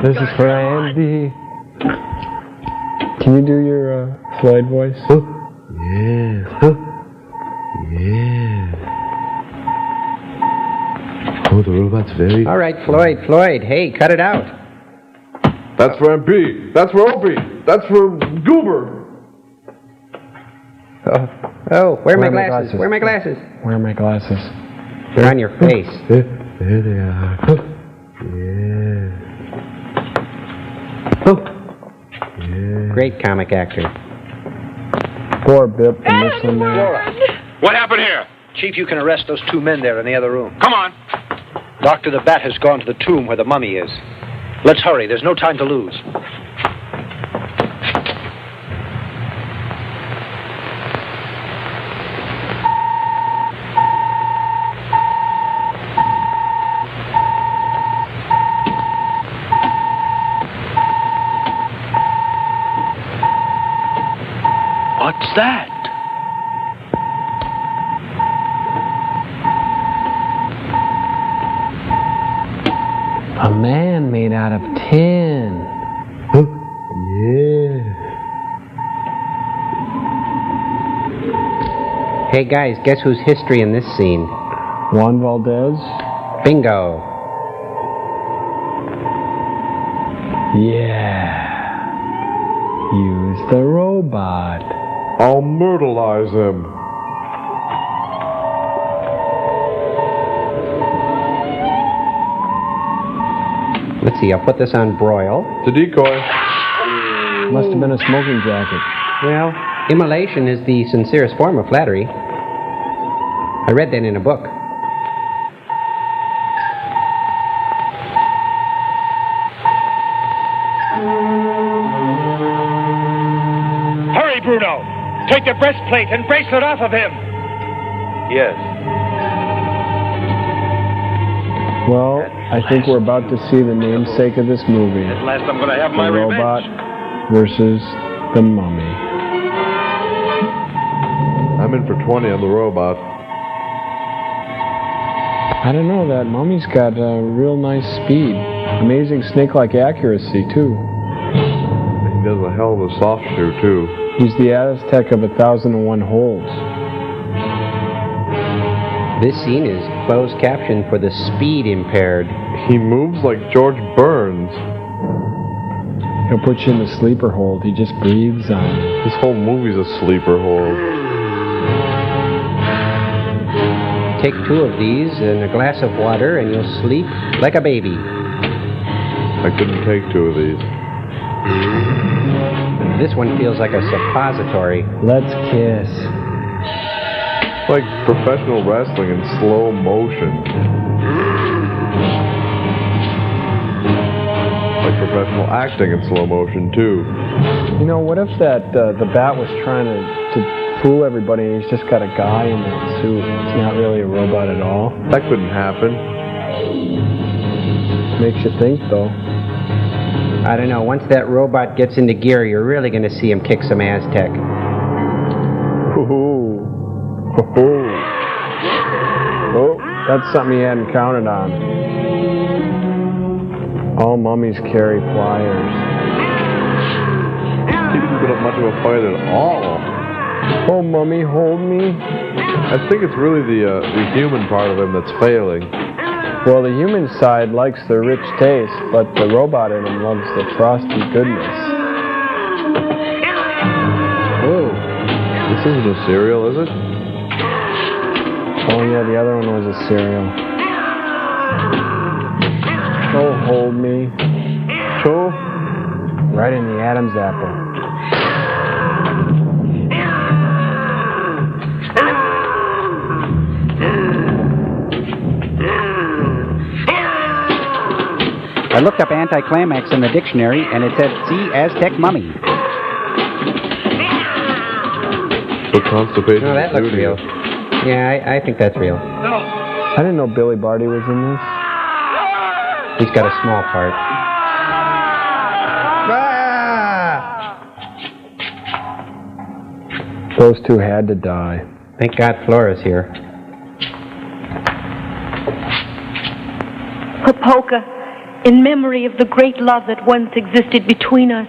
This is for Andy. Can you do your Floyd voice? Yeah. Yeah. Oh, the robot's very... All right, Floyd. Hey, cut it out. That's for MP. That's for Opie. That's for Goober. Oh, where are my glasses? Where are my glasses? Where are my glasses? They're on your face. There they are. Yeah. Great comic actor. Poor Bip, the Michelin Man. What happened here? Chief, you can arrest those 2 men there in the other room. Come on. Dr. the Bat has gone to the tomb where the mummy is. Let's hurry. There's no time to lose. What's that? A man made out of tin. Yeah. Hey, guys, guess whose history in this scene? Juan Valdez? Bingo. Yeah. Use the robot. I'll myrtleize him. Let's see, I'll put this on broil. It's a decoy. Must have been a smoking jacket. Well, immolation is the sincerest form of flattery. I read that in a book. Hurry, Bruno! Take the breastplate and bracelet off of him! Yes. Well, I think we're about to see the namesake of this movie. At last I'm going to have my The robot revenge. versus the mummy. I'm in for 20 on the robot. I don't know, that mummy's got a real nice speed. Amazing snake-like accuracy, too. He does a hell of a soft shoe, too. He's the Aztec of 1001 holds. This scene is closed caption for the speed impaired. He moves like George Burns. He'll put you in the sleeper hold. He just breathes on you. This whole movie's a sleeper hold. Take 2 of these and a glass of water and you'll sleep like a baby. I couldn't take 2 of these. This one feels like a suppository. Let's kiss. Like professional wrestling in slow motion. Like professional acting in slow motion, too. You know, what if that the bat was trying to fool everybody and he's just got a guy in that suit? It's not really a robot at all. That couldn't happen. Makes you think, though. I don't know, once that robot gets into gear, you're really going to see him kick some Aztec. Ooh. Oh, that's something you hadn't counted on. All mummies carry pliers. He didn't put up much of a fight at all. Oh, mummy, hold me. I think it's really the human part of him that's failing. Well, the human side likes the rich taste, but the robot in him loves the frosty goodness. Oh, this isn't a cereal, is it? Oh yeah, the other one was a cereal. Oh, hold me. Cho? Right in the Adam's apple. I looked up anticlimax in the dictionary, and it said, see Aztec mummy. So constipation. Oh, that looks real. Yeah, I think that's real. I didn't know Billy Barty was in this. He's got a small part. Those two had to die. Thank God Flora's here. Popoca, in memory of the great love that once existed between us,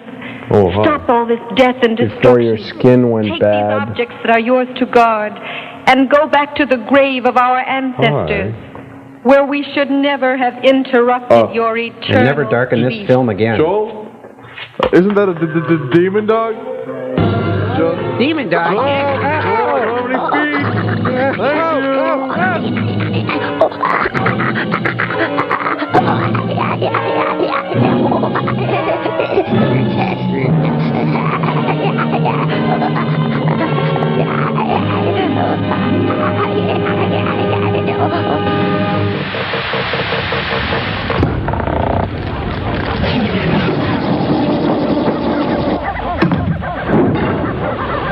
stop all this death and destruction. Before your skin went Take bad. these objects that are yours to guard, and go back to the grave of our ancestors, where we should never have interrupted your eternal And never darken this peace. film again. Joel? Isn't that a demon dog? Demon dog?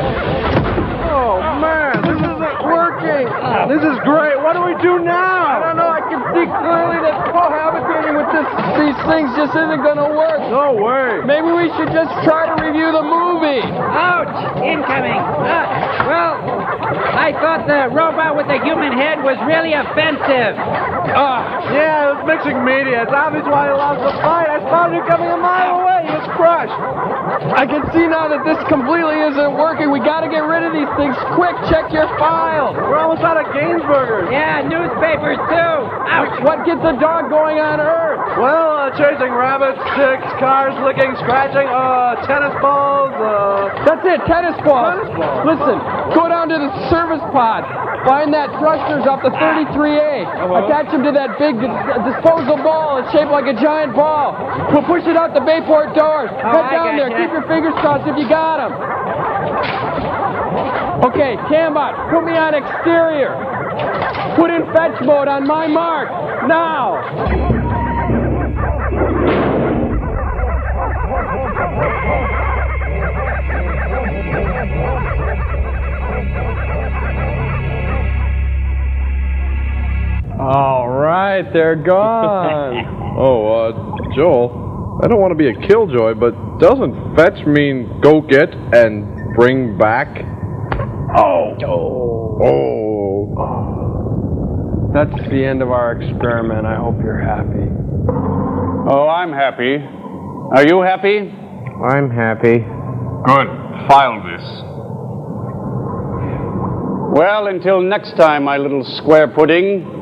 Oh, man, this isn't working. This is great. What do we do now? I don't know. I can see clearly that cohabitating with these things just isn't going to work. No way. Maybe we should just try to review the movie. Ouch! Incoming. Well, I thought the robot with the human head was really offensive. Yeah, it was mixing media. It's obvious why he lost the fight. I spotted you coming a mile away. He was crushed. I can see now that this completely isn't working. We got to get rid of these things. Quick, check your files. We're almost out of Gainsburgers. Yeah, newspapers too. Ouch! What gets a dog going on Earth? Well, chasing rabbits, sticks, cars, licking, scratching, tennis balls, That's it, tennis balls. Tennis balls. Listen, go down to the service pod. Find that thrusters off the 33A. Attach them to that big disposal ball. It's shaped like a giant ball. We'll push it out the Bayport doors. Head down there. Keep your fingers crossed if you got them. Okay, Cambot, put me on exterior. Put in fetch mode on my mark. Now. All right, they're gone. Joel, I don't want to be a killjoy, but doesn't fetch mean go get and bring back? That's the end of our experiment. I hope you're happy. Oh, I'm happy. Are you happy? I'm happy. Good. File this. Well, until next time, my little square pudding,